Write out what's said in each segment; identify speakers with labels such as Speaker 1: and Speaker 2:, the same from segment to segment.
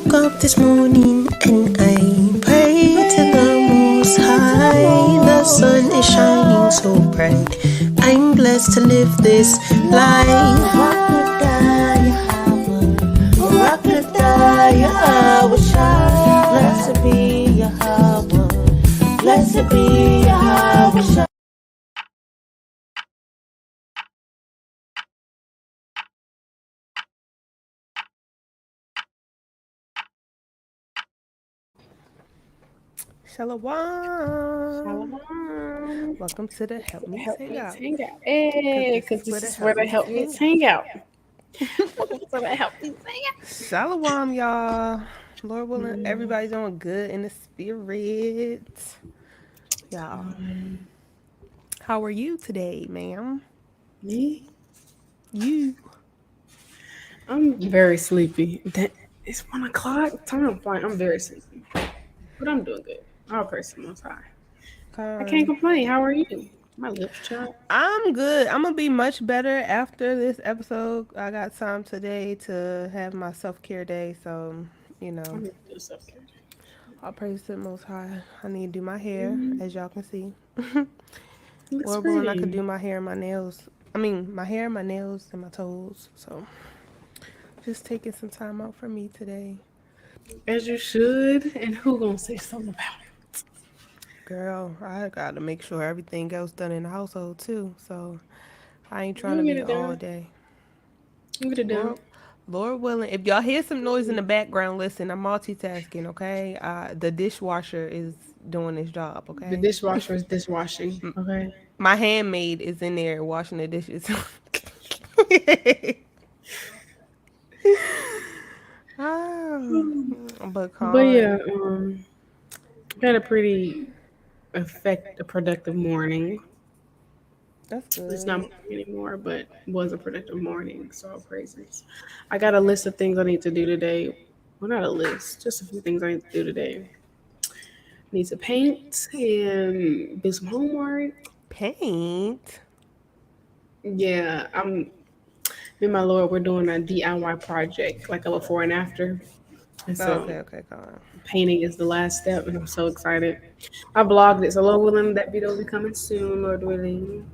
Speaker 1: woke up this morning and I prayed to the Most High. The sun is shining so bright. I'm blessed to live this life. Blessed be Yahawah. Blessed be Yahawah.
Speaker 2: Shalawam.
Speaker 3: Shalawam.
Speaker 2: Welcome to the Helpmeets Hangout.
Speaker 3: Hangout. Hey, because this is where the Helpmeets Hangout. Welcome to the Helpmeets Hangout.
Speaker 2: Shalawam, y'all. Lord willing, everybody's doing good in the spirit. Y'all. How are you today, ma'am?
Speaker 3: Me?
Speaker 2: You.
Speaker 3: I'm very sleepy. It's 1 o'clock. Time flying. I'm very sleepy. But I'm doing good. All praise to the Most High. I can't complain. How are you? My lips chapped.
Speaker 2: I'm good. I'm gonna be much better after this episode. I got time today to have my self-care day, so you know,
Speaker 3: I'm gonna do self-care.
Speaker 2: I'll praise to the Most High. I need to do my hair, as y'all can see.
Speaker 3: Looks
Speaker 2: Lord willing, I could
Speaker 3: pretty.
Speaker 2: do my hair and my nails. I mean, my hair, my nails, and my toes. So, just taking some time out for me today.
Speaker 3: As you should. And who gonna say something about it?
Speaker 2: Girl, I gotta make sure everything else done in the household too. So, I ain't trying
Speaker 3: We'll
Speaker 2: to
Speaker 3: get
Speaker 2: be
Speaker 3: it
Speaker 2: all
Speaker 3: done.
Speaker 2: day.
Speaker 3: We'll get it done.
Speaker 2: Lord willing, if y'all hear some noise in the background, listen, I'm multitasking, okay? The dishwasher is doing its job,
Speaker 3: The
Speaker 2: okay?
Speaker 3: dishwasher is dishwashing. Okay.
Speaker 2: My handmaid is in there washing the dishes. Oh, but
Speaker 3: But yeah,
Speaker 2: Con,
Speaker 3: had a pretty a productive morning.
Speaker 2: that's
Speaker 3: It's not
Speaker 2: good.
Speaker 3: morning anymore, but was a productive morning. So all praises. I got a list of things I need to do today. Well, not a list, just a few things I need to do today. Need to paint and do some homework.
Speaker 2: Paint.
Speaker 3: Yeah, me and my Lord, we're doing a DIY project, like a before and after. And so
Speaker 2: Okay, Con.
Speaker 3: painting is the last step, and I'm so excited. I blogged it, so Lord willing, that video will be coming soon, Lord willing.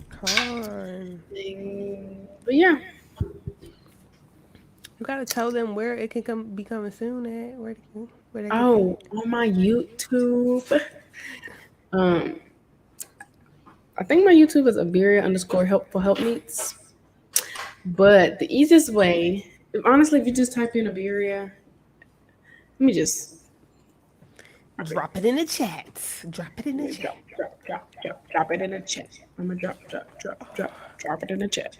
Speaker 2: Con.
Speaker 3: But yeah,
Speaker 2: You gotta tell them where it can be coming soon at. Where they can see
Speaker 3: oh,
Speaker 2: it.
Speaker 3: on my YouTube, um, I think my YouTube is Abarriyah underscore helpmeets. But the easiest way, honestly, if you just type in Abarriyah, let me just
Speaker 2: Drop it in the chats. Drop it in the chat.
Speaker 3: drop it in the chat. I'm gonna drop it in the chat.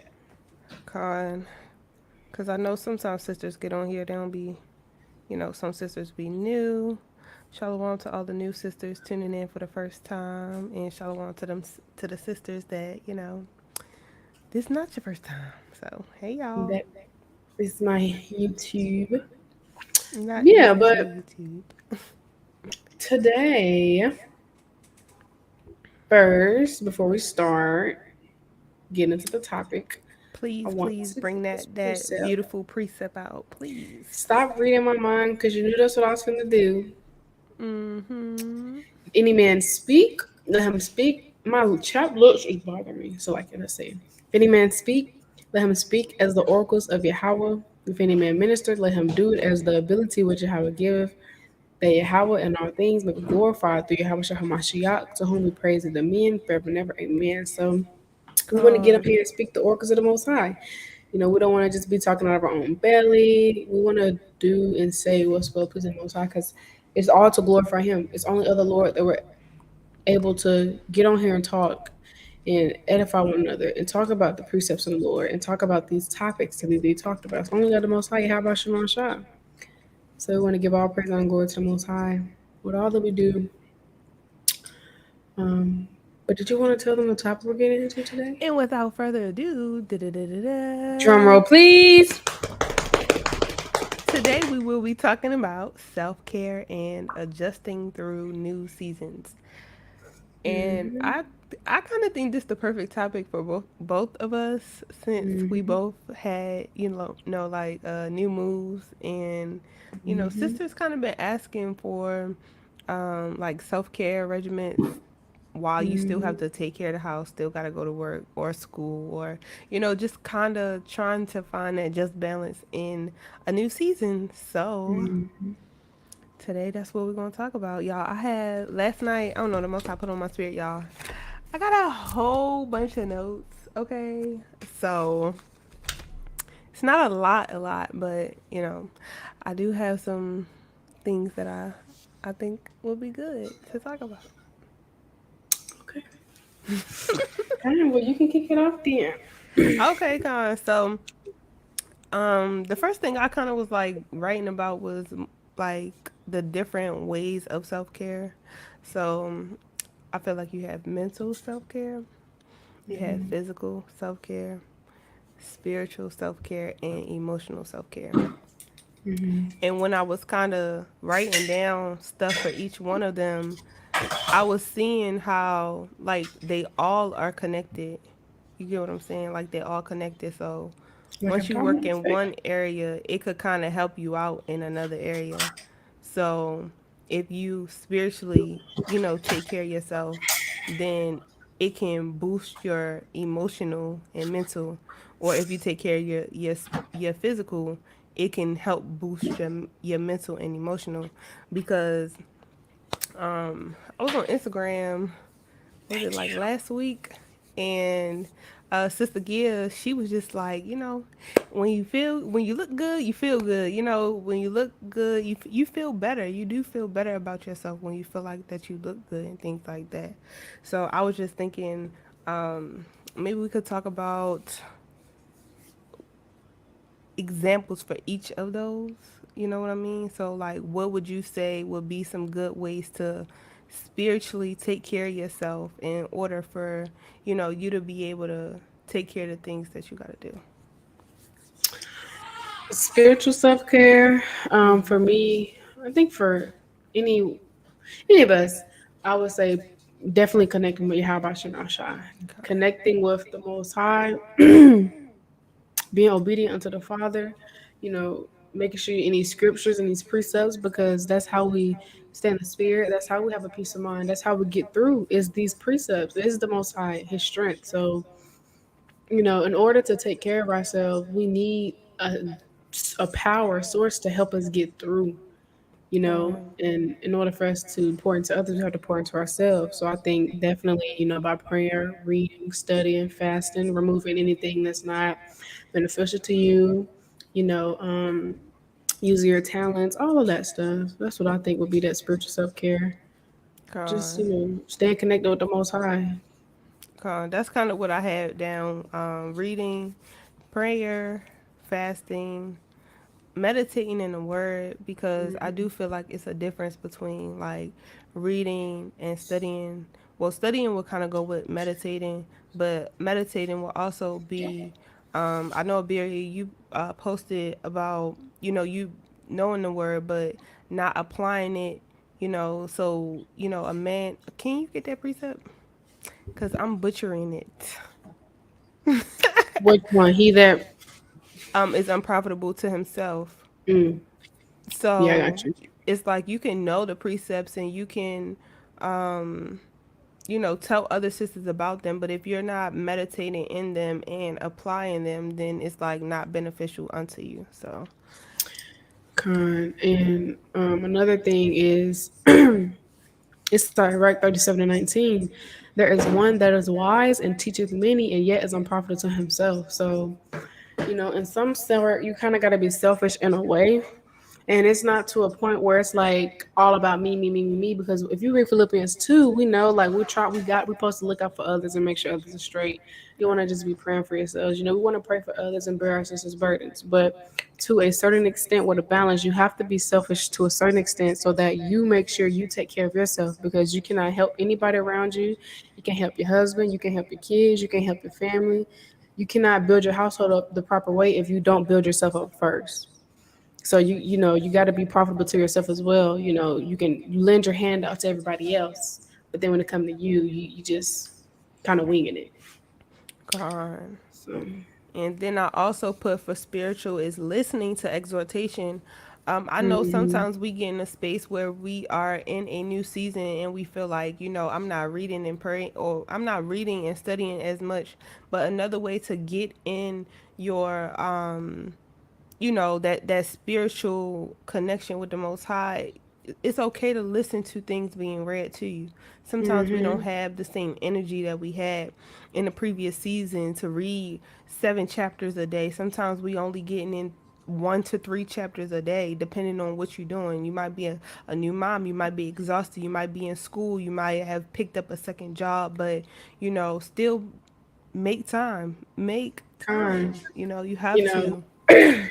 Speaker 2: Con. Cause I know sometimes sisters get on here, they don't be, some sisters be new. Shalom to all the new sisters tuning in for the first time, and shalom to the sisters that this is not your first time. So hey y'all,
Speaker 3: That is my YouTube.
Speaker 2: not
Speaker 3: Yeah,
Speaker 2: this is your
Speaker 3: but
Speaker 2: YouTube.
Speaker 3: today, first, before we start getting into the topic, I
Speaker 2: Please,
Speaker 3: want
Speaker 2: please
Speaker 3: to
Speaker 2: bring
Speaker 3: get this
Speaker 2: that
Speaker 3: precept.
Speaker 2: beautiful precept out, please.
Speaker 3: Stop reading my mind because you knew that's what I was going to do.
Speaker 2: Mm-hmm.
Speaker 3: If any man speak, let him speak. My chap looks is bothering me. So, like, let's say, if any man speak, let him speak as the oracles of Yahawah. If any man minister, let him do it as the ability which Yahawah giveth. That Yahawah in all things may be glorified through Yahweh Shahamashiach, to whom we praise in the men forever and ever. Amen. So, we want to get up
Speaker 2: Con.
Speaker 3: here and speak the oracles of the Most High. We don't want to just be talking out of our own belly. We want to do and say what's well pleasing to the Most High because it's all to glorify Him. It's only other Lord that we're able to get on here and talk and edify one another and talk about the precepts of the Lord and talk about these topics that need to be talked about. It's only God the Most High, Yahawashi Shah. So we want to give all praise and glory to the Most High with all that we do. But did you want to tell them the topic we're getting into today?
Speaker 2: And without further ado,
Speaker 3: Drum roll, please.
Speaker 2: today we will be talking about self-care and adjusting through new seasons. And
Speaker 3: Mm-hmm.
Speaker 2: I kind of think this the perfect topic for both of us since we
Speaker 3: Mm-hmm.
Speaker 2: both had like new moves and
Speaker 3: Mm-hmm.
Speaker 2: sisters kind of been asking for like self-care regimens while you still have
Speaker 3: Mm-hmm.
Speaker 2: to take care of the house, still got to go to work or school, or just kind of trying to find that just balance in a new season. So
Speaker 3: Mm-hmm.
Speaker 2: today, that's what we're gonna talk about, y'all. I had last night. I don't know, the most I put on my spirit, y'all. I got a whole bunch of notes. Okay, so it's not a lot, but I do have some things that I think will be good to talk about.
Speaker 3: Okay. Well, you can kick it off then.
Speaker 2: Okay, Con. So, the first thing I kind of was like writing about was like the different ways of self care. So, I feel like you have mental self care, you have
Speaker 3: Mm-hmm.
Speaker 2: physical self care, spiritual self care, and emotional self care.
Speaker 3: Mm-hmm.
Speaker 2: And when I was kind of writing down stuff for each one of them, I was seeing how like they all are connected. You get what I'm saying? Like they all connected. So
Speaker 3: Like a
Speaker 2: once you work
Speaker 3: domino
Speaker 2: in
Speaker 3: effect.
Speaker 2: one area, it could kind of help you out in another area. So if you spiritually, take care of yourself, then it can boost your emotional and mental. Or if you take care of your physical, it can help boost your mental and emotional. Because I was on Instagram, was it like last week? And Sister Gia, she was just like, when you look good, you feel good. When you look good, you feel better. You do feel better about yourself when you feel like that you look good and things like that. So I was just thinking, maybe we could talk about examples for each of those. You know what I mean? So, like, what would you say would be some good ways to spiritually take care of yourself in order for, you to be able to take care of the things that you got to do?
Speaker 3: Spiritual self care. For me, I think for any any of us, I would say definitely connecting with Yahawashi, connecting with the Most High, being obedient unto the Father, making sure you any scriptures and these precepts because that's how we stand in the spirit. That's how we have a peace of mind. That's how we get through is these precepts. This is the Most High, His strength. So, in order to take care of ourselves, we need a power source to help us get through. And in order for us to pour into others, we have to pour into ourselves. So I think definitely, by prayer, reading, studying, fasting, removing anything that's not beneficial to you, you know, um, using your talents, all of that stuff. That's what I think would be that spiritual self care. Just,
Speaker 2: Con,
Speaker 3: staying connected with the Most High.
Speaker 2: that's kind of what I had down. Reading, prayer, fasting, meditating in the word, because I do feel like it's a difference between like reading and studying. Well, studying will kind of go with meditating, but meditating will also be. I know Abarriyah, you posted about you knowing the word but not applying it. So a man. Can you get that precept? Cause I'm butchering it.
Speaker 3: Which one? He that.
Speaker 2: Is unprofitable to himself.
Speaker 3: Mm, yeah, I
Speaker 2: So
Speaker 3: got you.
Speaker 2: it's like you can know the precepts and you can, tell other sisters about them. But if you're not meditating in them and applying them, then it's like not beneficial unto you. So,
Speaker 3: And another thing is, it's Sirach 37:19. There is one that is wise and teacheth many, and yet is unprofitable to himself. So, in some sort, you kind of got to be selfish in a way. And it's not to a point where it's like all about me, me, me, me, me. Because if you read Philippians 2, we know like we're supposed to look out for others and make sure others are straight. You want to just be praying for yourselves. We want to pray for others and bear our sisters' burdens. But to a certain extent, with a balance, you have to be selfish to a certain extent so that you make sure you take care of yourself because you cannot help anybody around you. You can help your husband, you can help your kids, you can help your family. You cannot build your household up the proper way if you don't build yourself up first. So you got to be profitable to yourself as well. You lend your hand out to everybody else, But then when it comes to you just kind of winging it.
Speaker 2: Con.
Speaker 3: So,
Speaker 2: And then I also put for spiritual is listening to exhortation. I know
Speaker 3: hmm
Speaker 2: sometimes we get in a space where we are in a new season and we feel like, I'm not reading and praying, or I'm not reading and studying as much. But another way to get in your that spiritual connection with the Most High, it's okay to listen to things being read to you. Sometimes we don't
Speaker 3: hmm
Speaker 2: have the same energy that we had in the previous season to read 7 chapters a day. Sometimes we only getting in 1 to 3 chapters a day, depending on what you're doing. You might be a new mom, you might be exhausted, you might be in school, you might have picked up a second job, but still make
Speaker 3: kind,
Speaker 2: time. You have
Speaker 3: you know,
Speaker 2: to.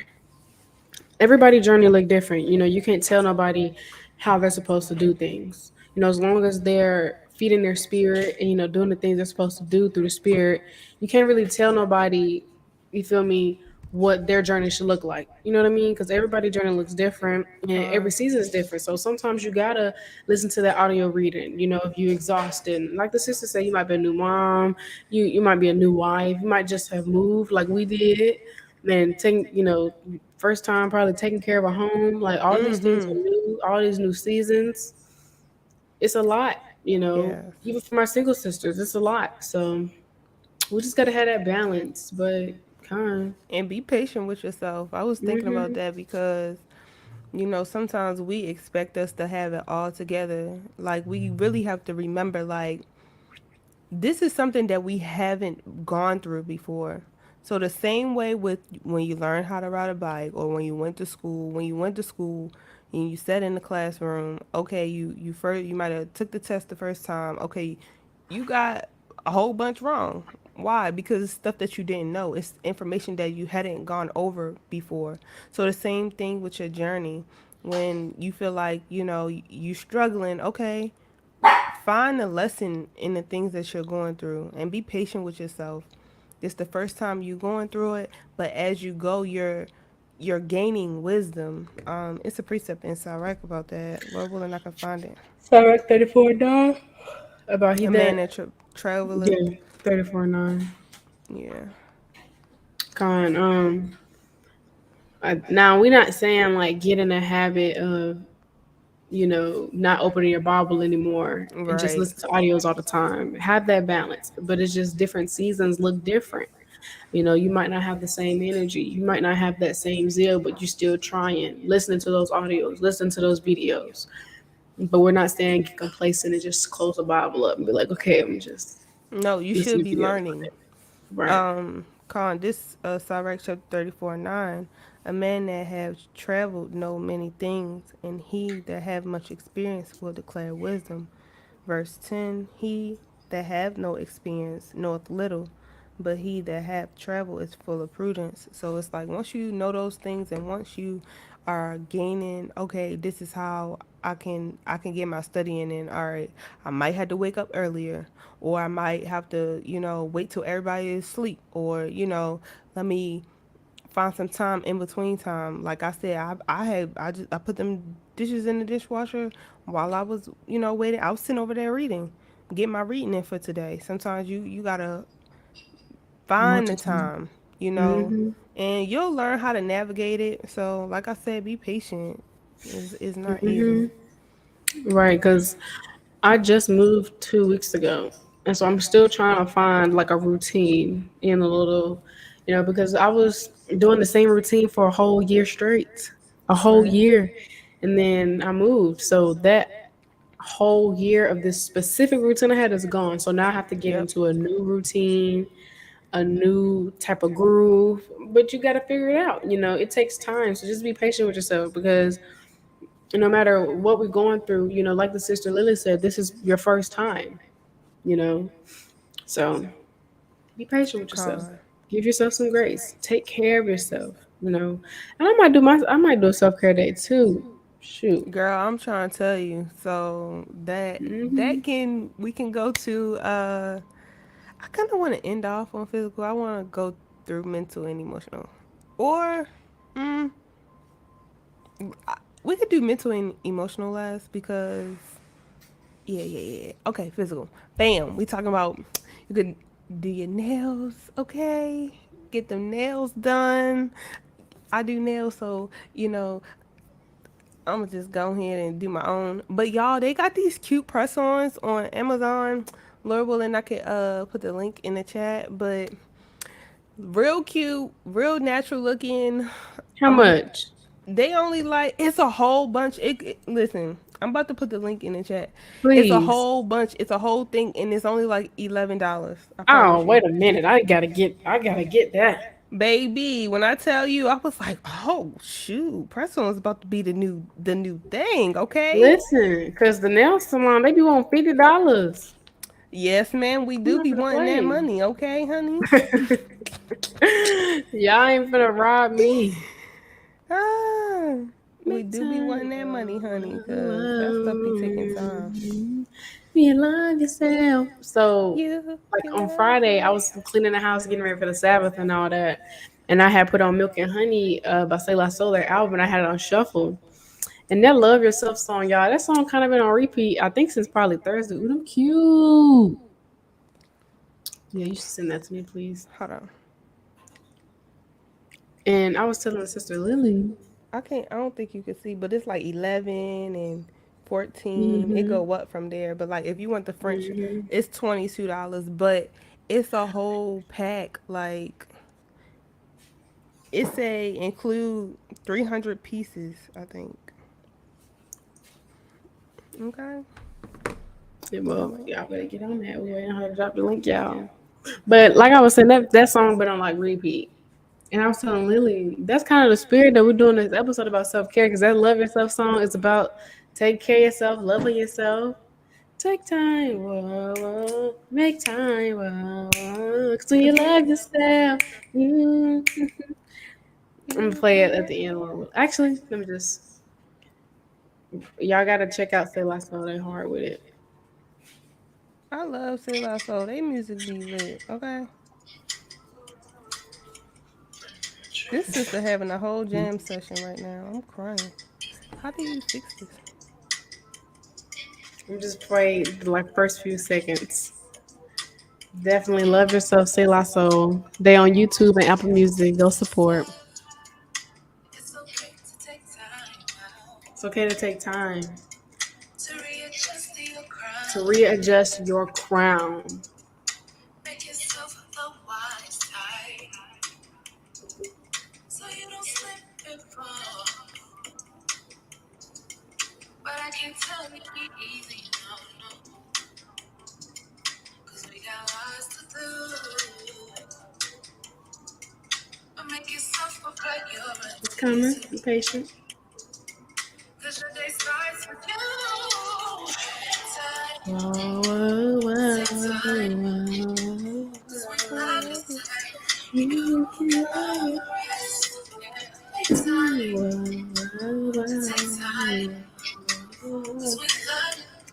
Speaker 3: everybody journey look different. You can't tell nobody how they're supposed to do things. As long as they're feeding their spirit and doing the things they're supposed to do through the spirit, you can't really tell nobody. You feel me? What their journey should look like. You know what I mean? Because everybody journey looks different, and every
Speaker 2: Con.
Speaker 3: season is different. So sometimes you gotta listen to that audio reading. If you're exhausted, like the sister said, you might be a new mom, you might be a new wife, you might just have moved like we did. Man, taking first time probably taking care of a home, like all these things are new, all these new seasons. It's a lot,
Speaker 2: Yes.
Speaker 3: even for my single sisters, it's a lot. So we just gotta have that balance, but kind.
Speaker 2: And be patient with yourself. I was thinking about
Speaker 3: Mhm.
Speaker 2: that because, sometimes we expect us to have it all together. Like, we really have to remember, like, this is something that we haven't gone through before. So the same way with when you learn how to ride a bike, or when you went to school and you sat in the classroom, okay, you might have took the test the first time. Okay, you got a whole bunch wrong. Why? Because it's stuff that you didn't know. It's information that you hadn't gone over before. So the same thing with your journey. When you feel like, you struggling, okay, find a lesson in the things that you're going through and be patient with yourself. It's the first time you going through it, but as you go, you're gaining wisdom. It's a precept in Sirach about that. Lord willing, I can find it.
Speaker 3: Sorry, 34:9 about he
Speaker 2: A man
Speaker 3: that.
Speaker 2: that traveleth.
Speaker 3: Yeah, 34:9.
Speaker 2: Yeah.
Speaker 3: Con. Now we're not saying like get in a habit of not opening your Bible anymore and just
Speaker 2: Right.
Speaker 3: listen to audios all the time. Have that balance, but it's just different seasons look different. You might not have the same energy, you might not have that same zeal, but you're still trying, listening to those audios, listening to those videos. But we're not saying get complacent and just close the Bible up and be like, okay, I'm just
Speaker 2: No, you should
Speaker 3: listening
Speaker 2: be
Speaker 3: to videos all
Speaker 2: learning.
Speaker 3: day. Right.
Speaker 2: Con this Sirach chapter 34:9. A man that have traveled know many things, and he that have much experience will declare wisdom. Verse 10. He that have no experience knoweth little, but he that hath travel is full of prudence. So it's like, once you know those things, and once you are gaining, okay, this is how I can get my studying in. All right, I might have to wake up earlier, or I might have to, wait till everybody is asleep, or let me find some time in between time. Like I said, I put them dishes in the dishwasher while I was, waiting. I was sitting over there reading, get my reading in for today. Sometimes you gotta find the
Speaker 3: Multitude.
Speaker 2: time,
Speaker 3: Mm-hmm.
Speaker 2: and you'll learn how to navigate it. So, like I said, be patient. It's not easy.
Speaker 3: Mm-hmm. Right, because I just moved 2 weeks ago, and so I'm still trying to find like a routine in a little, because I was doing the same routine for a whole year straight, a whole
Speaker 2: Right.
Speaker 3: year, and then I moved. So that whole year of this specific routine I had is gone. So now I have to get
Speaker 2: Yep.
Speaker 3: into a new routine, a new type of groove. But you got to figure it out. It takes time. So just be patient with yourself because no matter what we're going through, like the sister Lily said, this is your first time, you know. So be patient with yourself.
Speaker 2: Con.
Speaker 3: Give yourself some grace. Take care of yourself. And I might do a self care day too. Shoot.
Speaker 2: Girl, I'm trying to tell you. So
Speaker 3: Hmm
Speaker 2: we can go to I kind of want to end off on physical. I want to go through mental and emotional. Or mm, we could do mental and emotional last, because Yeah. Okay, physical. Bam. We talking about you could do your nails, okay? Get them nails done. I do nails, so I'm gonna just go ahead and do my own. But y'all, they got these cute press-ons on Amazon. Lord willing, I could put the link in the chat. But real cute, real natural looking.
Speaker 3: How much?
Speaker 2: They only like it's a whole bunch. Listen, I'm about to put the link in the chat. It's a
Speaker 3: Please.
Speaker 2: whole bunch. It's a whole thing, and it's only like $11. I
Speaker 3: Oh,
Speaker 2: promise you,
Speaker 3: wait a minute. I gotta get that.
Speaker 2: baby. When I tell you, I was like, oh shoot, press-on is about to be the new thing. Okay.
Speaker 3: Listen, because the nail salon, they be on $50.
Speaker 2: Yes, ma'am. We
Speaker 3: I'm
Speaker 2: do
Speaker 3: not
Speaker 2: be
Speaker 3: gonna
Speaker 2: wanting that
Speaker 3: play.
Speaker 2: money. Okay, honey.
Speaker 3: Y'all ain't finna rob me.
Speaker 2: Ah, we
Speaker 3: Make
Speaker 2: do be wanting
Speaker 3: time.
Speaker 2: that money, honey,
Speaker 3: Whoa,
Speaker 2: cause that stuff be taking time.
Speaker 3: whoa. You love yourself. So,
Speaker 2: You
Speaker 3: like
Speaker 2: can
Speaker 3: on
Speaker 2: love
Speaker 3: Friday, I was
Speaker 2: yourself.
Speaker 3: cleaning the house, getting ready for the Sabbath and all that. And I had put on Milk and Honey by Say La Soul, their album, and I had it on shuffle. And that Love Yourself song, y'all, that song kind of been on repeat, I think, since probably Thursday. Ooh, them cute. Yeah, you should send that to me, please.
Speaker 2: Hold on.
Speaker 3: And I was telling Sister Lily.
Speaker 2: I can't. I don't think you can see, but it's like 11 and 14. It
Speaker 3: Mm-hmm.
Speaker 2: go up from there. But like, if you want the French,
Speaker 3: Mm-hmm.
Speaker 2: it's $22. But it's a whole pack. Like it say include 300 pieces. I think. Okay.
Speaker 3: Yeah, well, y'all better get on that. We're waiting on her to drop the link, y'all. But like I was saying, that song been on like repeat. And I was telling Lily, that's kind of the spirit that we're doing this episode about self care, because that Love Yourself song is about take care of yourself, loving yourself. Take time, whoa, whoa, make time, whoa, whoa. 'Cause when you love yourself, you. I'm gonna play it at the end. Actually, let me just. Y'all gotta check out Say Last Night Ain't Hard with it.
Speaker 2: I love Say La Soul. They music be lit. Okay. This sister having a whole jam session right now. I'm crying. How do you fix this?
Speaker 3: I'm just play the like first few seconds. Definitely love yourself, Say La Soul. They on YouTube and Apple Music. Go support. It's okay to take time to readjust your crown. It's coming. Be patient. Whoa, whoa, whoa, whoa.
Speaker 2: I love you.
Speaker 3: You can love it.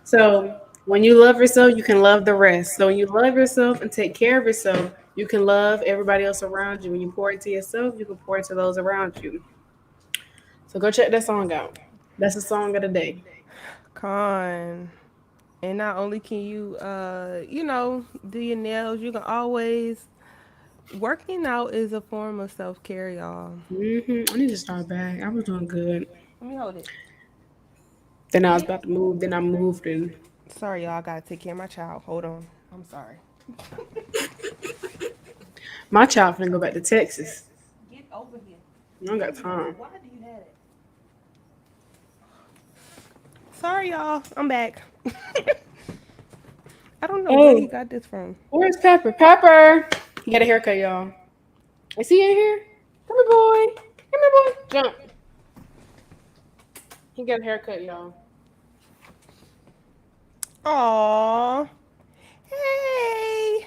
Speaker 3: So when you love yourself, you can love the rest. So when you love yourself and take care of yourself, you can love everybody else around you. When you pour into yourself, you can pour into those around you. So go check that song out. That's the song of the day.
Speaker 2: Con. And not only can you, do your nails, you can always. Working out is a form of self care, y'all.
Speaker 3: I need to start back. I was doing good.
Speaker 2: Let me hold it.
Speaker 3: Then I was
Speaker 2: Get.
Speaker 3: about to move. Then I moved and
Speaker 2: Sorry, y'all. I gotta take care of my child. Hold on. I'm sorry.
Speaker 3: my child finna go back to Texas.
Speaker 2: Get over here.
Speaker 3: I don't got time.
Speaker 2: Why do you have it? Sorry, y'all. I'm back. I don't know where he
Speaker 3: Oh,
Speaker 2: got this from.
Speaker 3: where's Pepper? Pepper! He got a haircut, y'all. Is he in here? Come here, boy. Come here, boy. Jump. He got a haircut, y'all.
Speaker 2: Aww. Hey.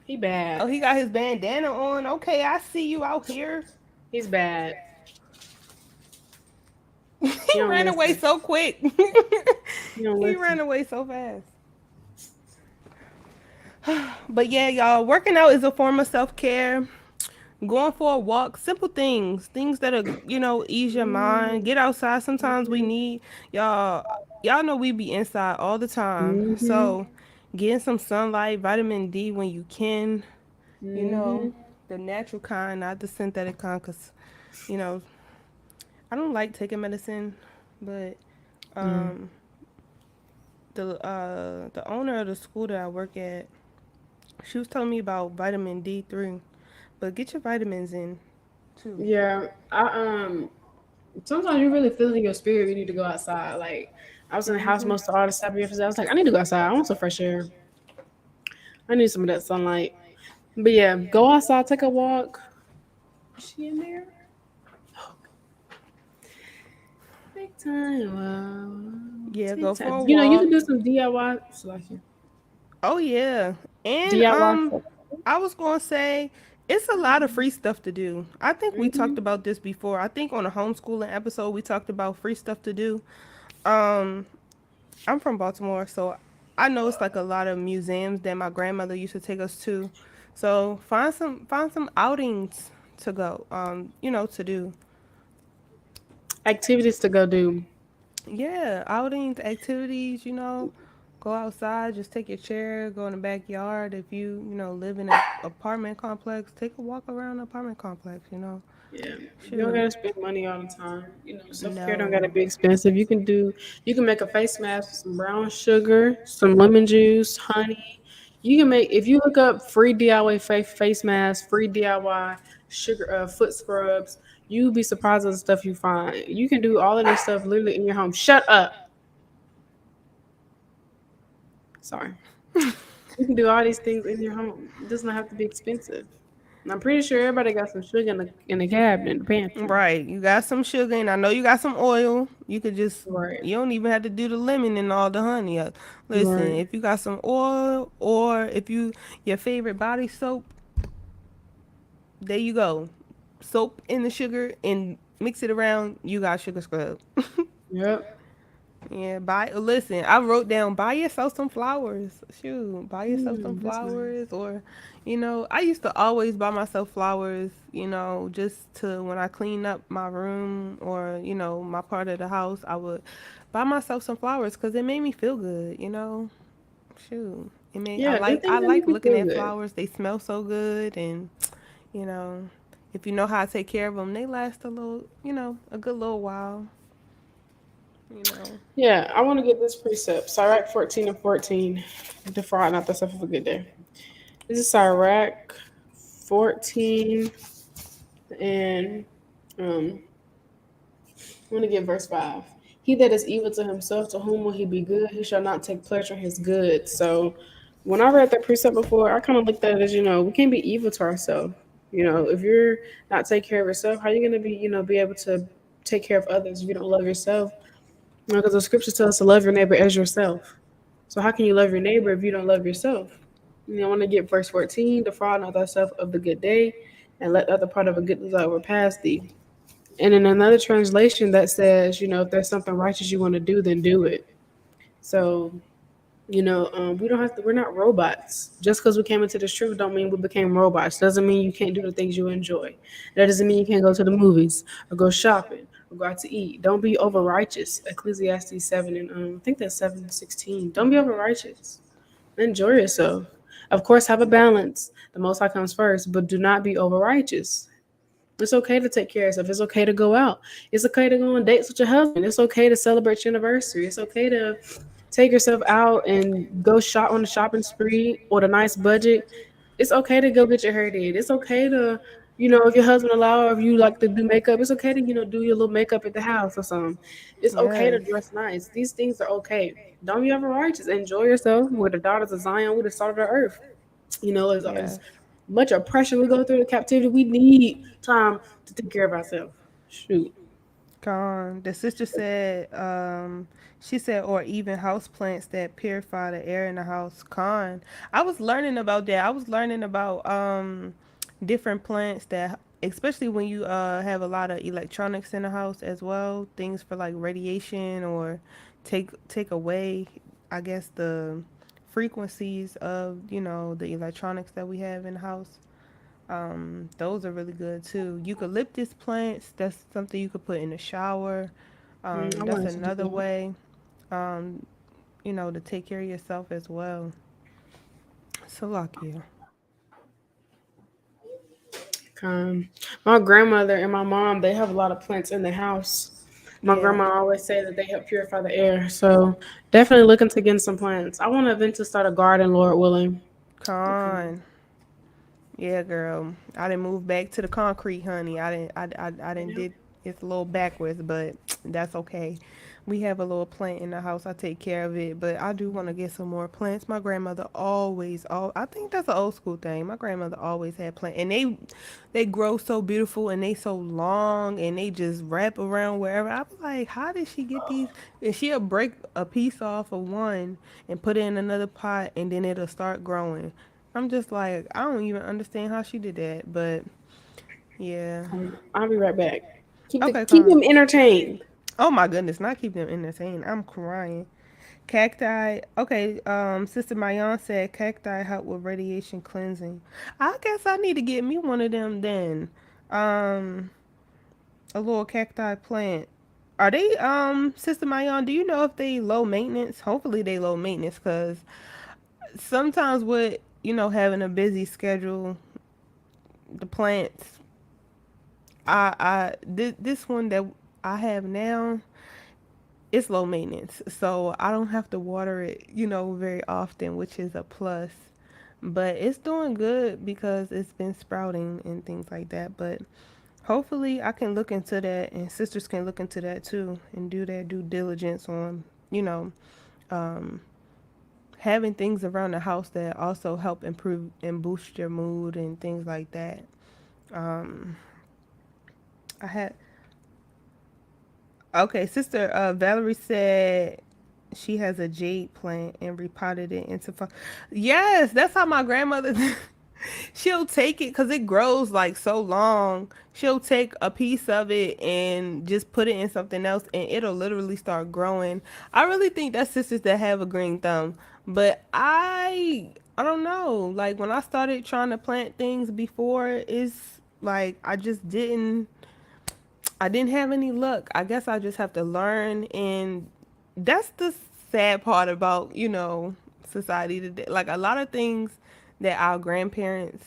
Speaker 3: He bad.
Speaker 2: Oh, he got his bandana on. Okay, I see you out here.
Speaker 3: He's bad. He
Speaker 2: He
Speaker 3: don't
Speaker 2: ran away
Speaker 3: listen.
Speaker 2: so quick.
Speaker 3: He don't
Speaker 2: He
Speaker 3: listen.
Speaker 2: ran away so fast. But yeah, y'all, working out is a form of self care. Going for a walk, simple things, things that'll ease your mind. Get outside. Sometimes we need y'all. y'all know we be inside all the time.
Speaker 3: Mm-hmm.
Speaker 2: So getting some sunlight, vitamin D when you can, you know,
Speaker 3: Mm-hmm.
Speaker 2: the natural kind, not the synthetic kind, because, you know, I don't like taking medicine, but
Speaker 3: Yeah.
Speaker 2: um, the owner of the school that I work at, she was telling me about vitamin D3, but get your vitamins in too.
Speaker 3: Yeah. Sometimes you really feel in your spirit you need to go outside. Like I was in the house
Speaker 2: Mhm.
Speaker 3: most of all the time yesterday. I was like, I need to go outside. I want some fresh air. I need some of that sunlight. But yeah, go outside, take a walk. Is she in there? Take time.
Speaker 2: Yeah, go
Speaker 3: Take
Speaker 2: for
Speaker 3: time.
Speaker 2: a
Speaker 3: You know, you can
Speaker 2: walk.
Speaker 3: do some DIY. Like
Speaker 2: Oh yeah, and
Speaker 3: DIY stuff.
Speaker 2: I was gonna say it's a lot of free stuff to do. I think we talked
Speaker 3: Mm-hmm.
Speaker 2: about this before. I think on a homeschooling episode we talked about free stuff to do. Um, I'm from Baltimore, so I know it's like a lot of museums that my grandmother used to take us to. So find some outings to go. You know, to do.
Speaker 3: Activities to go do.
Speaker 2: Yeah, outings, activities, you know, go outside, just take your chair, go in the backyard. If you know, live in an apartment complex, take a walk around the apartment complex, you know.
Speaker 3: Yeah, you don't
Speaker 2: Shoot.
Speaker 3: gotta spend money all the time. You know, self care don't gotta
Speaker 2: No.
Speaker 3: be expensive. You can make a face mask with some brown sugar, some lemon juice, honey. You can make if you look up free DIY face mask, free DIY sugar foot scrubs. You'll be surprised at the stuff you find. You can do all of this stuff literally in your home. Shut up. Sorry. You can do all these things in your home. It does not have to be expensive. And I'm pretty sure everybody got some sugar in the cabinet, in the pantry.
Speaker 2: Right. You got some sugar and I know you got some oil. You could just
Speaker 3: Right.
Speaker 2: you don't even have to do the lemon and all the honey. Listen,
Speaker 3: Right.
Speaker 2: if you got some oil or if you your favorite body soap, there you go. Soap in the sugar and mix it around, you got sugar scrub.
Speaker 3: Yep.
Speaker 2: Yeah, listen, I wrote down buy yourself some flowers. Shoot, buy yourself some
Speaker 3: That's nice.
Speaker 2: flowers or I used to always buy myself flowers, just to when I clean up my room or, my part of the house, I would buy myself some flowers cuz it made me feel good. Shoot.
Speaker 3: Yeah, good
Speaker 2: I
Speaker 3: things that make
Speaker 2: like
Speaker 3: you
Speaker 2: looking
Speaker 3: feel
Speaker 2: at
Speaker 3: good.
Speaker 2: flowers. They smell so good and, you know, if you know how to take care of them, they last a good little while, you know.
Speaker 3: Yeah, I want to get this precept. Sirach 14 and 14. Defraud not thyself of a good day. This is Sirach 14 and um I want to get verse 5. He that is evil to himself, to whom will he be good? He shall not take pleasure in his good. So when I read that precept before, I kind of looked at it as, we can't be evil to ourselves. If you're not taking care of yourself, how are you going to be able to take care of others if you don't love yourself? Because the scriptures tell us to love your neighbor as yourself. So how can you love your neighbor if you don't love yourself? I want to get verse 14, defraud not thyself of the good day, and let the other part of a good desire overpass thee. And in another translation that says, if there's something righteous you want to do, then do it. So, we don't have to, we're not robots. Just because we came into this truth don't mean we became robots. Doesn't mean you can't do the things you enjoy. That doesn't mean you can't go to the movies or go shopping or go out to eat. Don't be over righteous. Ecclesiastes 7 and I think that's 7:16. Don't be over righteous. Enjoy yourself. Of course, have a balance. The Most High comes first, but do not be over righteous. It's okay to take care of yourself. It's okay to go out. It's okay to go on dates with your husband. It's okay to celebrate your anniversary. It's okay to take yourself out and go shop on the shopping spree or the nice budget. It's okay to go get your hair did. It's okay to, if your husband allow or if you like to do makeup, it's okay to, do your little makeup at the house or something. It's okay to
Speaker 2: Yes.
Speaker 3: dress nice. These things are okay. Don't be ever righteous. Enjoy yourself. We're the daughters of Zion. We're the salt of the earth. As
Speaker 2: Yes.
Speaker 3: much oppression we go through in captivity, we need time to take care of ourselves. Shoot.
Speaker 2: Gone. The sister said, she said, or even house plants that purify the air in the house. Con. I was learning about that. I was learning about different plants that, especially when you have a lot of electronics in the house as well, things for like radiation or take away, I guess the frequencies of the electronics that we have in the house. Those are really good too. Eucalyptus plants, that's something you could put in the shower.
Speaker 3: I
Speaker 2: That's
Speaker 3: wanted to do
Speaker 2: another
Speaker 3: that.
Speaker 2: way. um, to take care of yourself as well. So lucky.
Speaker 3: Um, my grandmother and my mom, they have a lot of plants in the house. My
Speaker 2: Yeah.
Speaker 3: grandma always say that they help purify the air. So definitely looking to get some plants. I want to eventually start a garden, Lord willing.
Speaker 2: Con. Yeah, girl. I didn't move back to the concrete, honey. I didn't
Speaker 3: Yeah.
Speaker 2: did it's a little backwards, but that's okay. We have a little plant in the house. I take care of it, but I do want to get some more plants. My grandmother always, I think that's an old school thing. My grandmother always had plants, and they grow so beautiful and they so long and they just wrap around wherever. I was like, how did she get these? And she'll break a piece off of one and put it in another pot, and then it'll start growing. I'm just like, I don't even understand how she did that, but yeah.
Speaker 3: I'll be right back.
Speaker 2: Okay,
Speaker 3: Keep
Speaker 2: Con.
Speaker 3: them entertained.
Speaker 2: Oh my goodness, not keep them entertained. I'm crying. Cacti. Okay, Sister Mayan said cacti help with radiation cleansing. I guess I need to get me one of them then. Um, a little cacti plant. Are they, Sister Mayan, do you know if they low maintenance? Hopefully they low maintenance, cause sometimes with, having a busy schedule, the plants this one that I have now, it's low maintenance, so I don't have to water it, very often, which is a plus. But it's doing good because it's been sprouting and things like that. But hopefully, I can look into that, and sisters can look into that too, and do their due diligence on, you know, um, having things around the house that also help improve and boost your mood and things like that. Um, I had Okay, Sister Valerie said she has a jade plant and repotted it into. Yes, that's how my grandmother. She'll take it because it grows like so long. She'll take a piece of it and just put it in something else, and it'll literally start growing. I really think that's sisters that have a green thumb, but I don't know. Like when I started trying to plant things before, it's like I didn't have any luck. I guess I just have to learn, and that's the sad part about, society today. Like a lot of things that our grandparents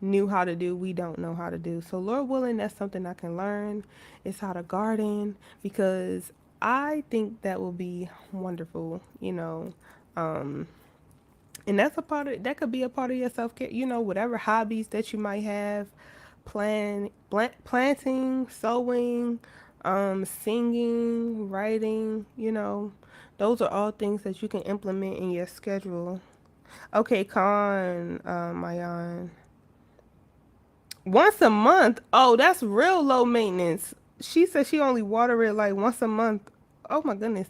Speaker 2: knew how to do, we don't know how to do. So Lord willing, that's something I can learn. It's how to garden, because I think that will be wonderful, Um and that's a part of that could be a part of your self-care, whatever hobbies that you might have, planting, sewing, singing, writing, those are all things that you can implement in your schedule. Okay, Mayan. Once a month. Oh, that's real low maintenance. She said she only water it like once a month. Oh my goodness.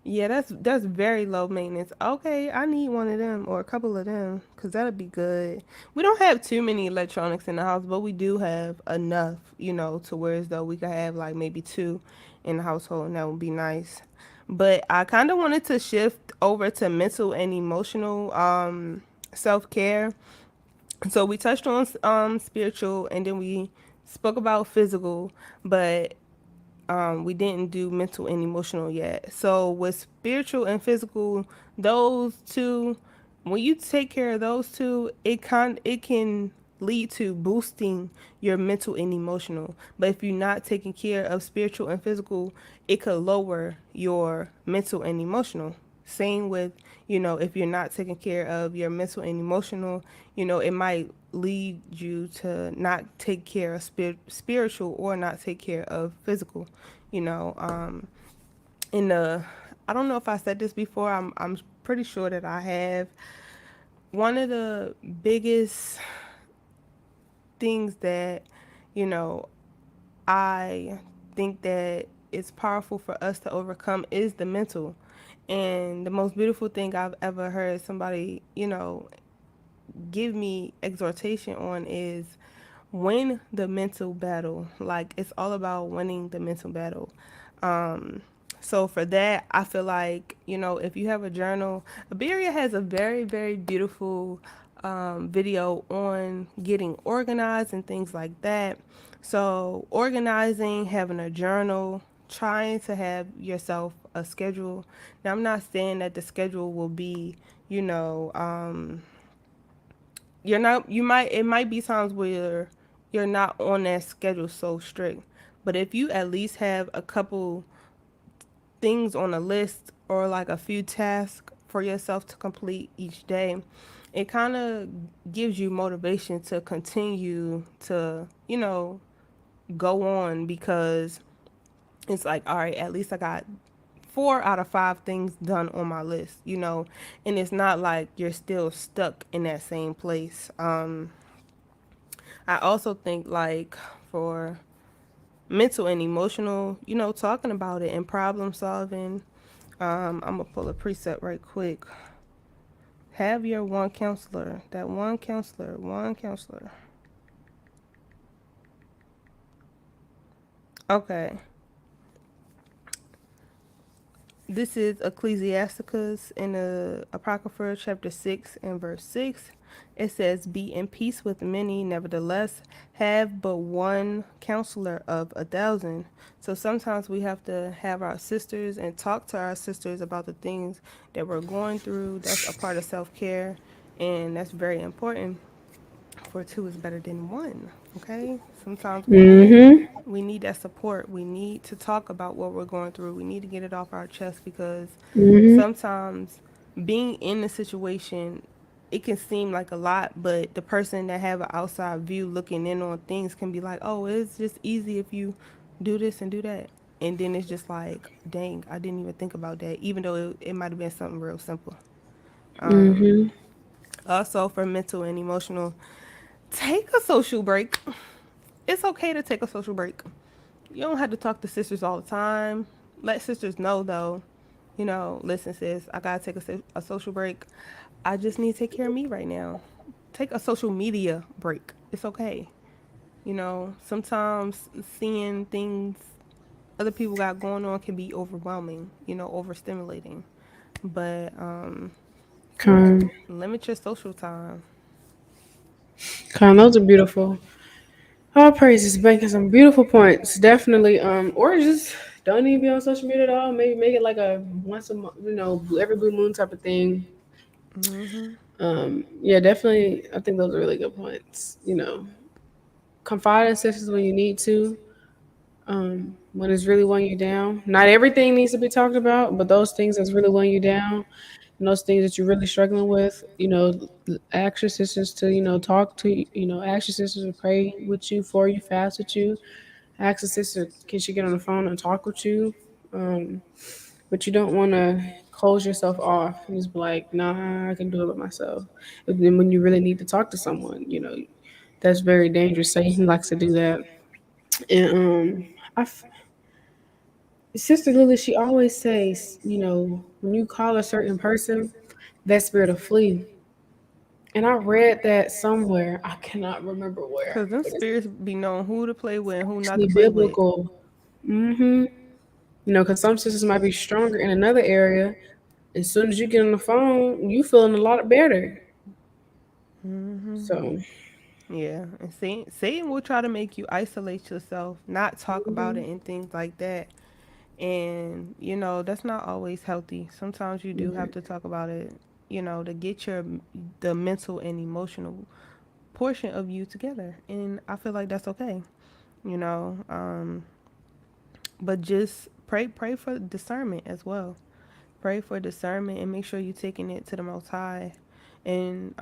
Speaker 2: Yeah, that's very low maintenance. Okay, I need one of them or a couple of them because that'd be good. We don't have too many electronics in the house, but we do have enough, to where as though we could have like maybe two in the household, and that would be nice. But I kind of wanted to shift over to mental and emotional self care. So we touched on spiritual, and then we spoke about physical, but we didn't do mental and emotional yet. So with spiritual and physical, those two, when you take care of those two, it can lead to boosting your mental and emotional. But if you're not taking care of spiritual and physical, it could lower your mental and emotional. Same with, if you're not taking care of your mental and emotional, it might lead you to not take care of spiritual or not take care of physical. You know, in the I don't know if I said this before. I'm pretty sure that I have. One of the biggest things that, you know, I think that it's powerful for us to overcome is the mental. And the most beautiful thing I've ever heard somebody, give me exhortation on is win the mental battle. Like it's all about winning the mental battle. Um, so for that, I feel like, if you have a journal, Abarriyah has a very, very beautiful video on getting organized and things like that. So organizing, having a journal, trying to have yourself a schedule. Now, I'm not saying that the schedule will be, you know, you're not, you might, it might be times where you're not on that schedule so strict. But if you at least have a couple things on a list or like a few tasks for yourself to complete each day, it kind of gives you motivation to continue to, go on, because it's like, all right, at least I got 4 out of 5 things done on my list, and it's not like you're still stuck in that same place. I also think, like, for mental and emotional, talking about it and problem solving. I'm gonna pull a preset right quick. Have your one counselor, that one counselor. Okay, this is Ecclesiasticus in the Apocrypha, chapter 6 and verse 6. It says, "Be in peace with many, nevertheless, have but one counselor of 1,000." So sometimes we have to have our sisters and talk to our sisters about the things that we're going through. That's a part of self care, and that's very important. For two is better than one. Okay, sometimes
Speaker 3: Mm-hmm.
Speaker 2: we need that support. We need to talk about what we're going through. We need to get it off our chest, because
Speaker 3: Mm-hmm.
Speaker 2: sometimes being in the situation, it can seem like a lot, but the person that have an outside view looking in on things can be like, "Oh, it's just easy if you do this and do that." And then it's just like, dang, I didn't even think about that, even though it might have been something real simple.
Speaker 3: Mm-hmm.
Speaker 2: Also, for mental and emotional, take a social break. It's okay to take a social break. You don't have to talk to sisters all the time. Let sisters know, though, listen, sis, I gotta take a social break. I just need to take care of me right now. Take a social media break. It's okay. Sometimes seeing things other people got going on can be overwhelming, overstimulating. But yeah,
Speaker 3: Con,
Speaker 2: limit your social time.
Speaker 3: those are beautiful. All praises, making some beautiful points. Definitely. Or just don't even be on social media at all. Maybe make it like a once a month, every blue moon type of thing. Yeah, definitely. I think those are really good points. Confide in sisters when you need to. When it's really weighing you down. Not everything needs to be talked about, but those things that's really weighing you down, and those things that you're really struggling with, ask your sisters to, talk to, ask your sisters to pray with you, for you, fast with you. Ask a sister, can she get on the phone and talk with you? Um, but you don't want to close yourself off and just be like, nah, I can do it by myself. And then when you really need to talk to someone, that's very dangerous. Satan likes to do that. And I, Sister Lily, she always says, when you call a certain person, that spirit will flee. And I read that somewhere. I cannot remember where,
Speaker 2: Because them
Speaker 3: but it's
Speaker 2: spirits be knowing who to play with and who not
Speaker 3: actually
Speaker 2: to play with.
Speaker 3: biblical. Mm-hmm. Because some sisters might be stronger in another area. As soon as you get on the phone, you feeling a lot better. So,
Speaker 2: Yeah, and Satan will try to make you isolate yourself, not talk about
Speaker 3: hmm
Speaker 2: it and things like that. And that's not always healthy. Sometimes you do have to talk about it, to get the mental and emotional portion of you together. And I feel like that's okay, you know. But just pray for discernment as well. Pray for discernment and make sure you're taking it to the Most High, and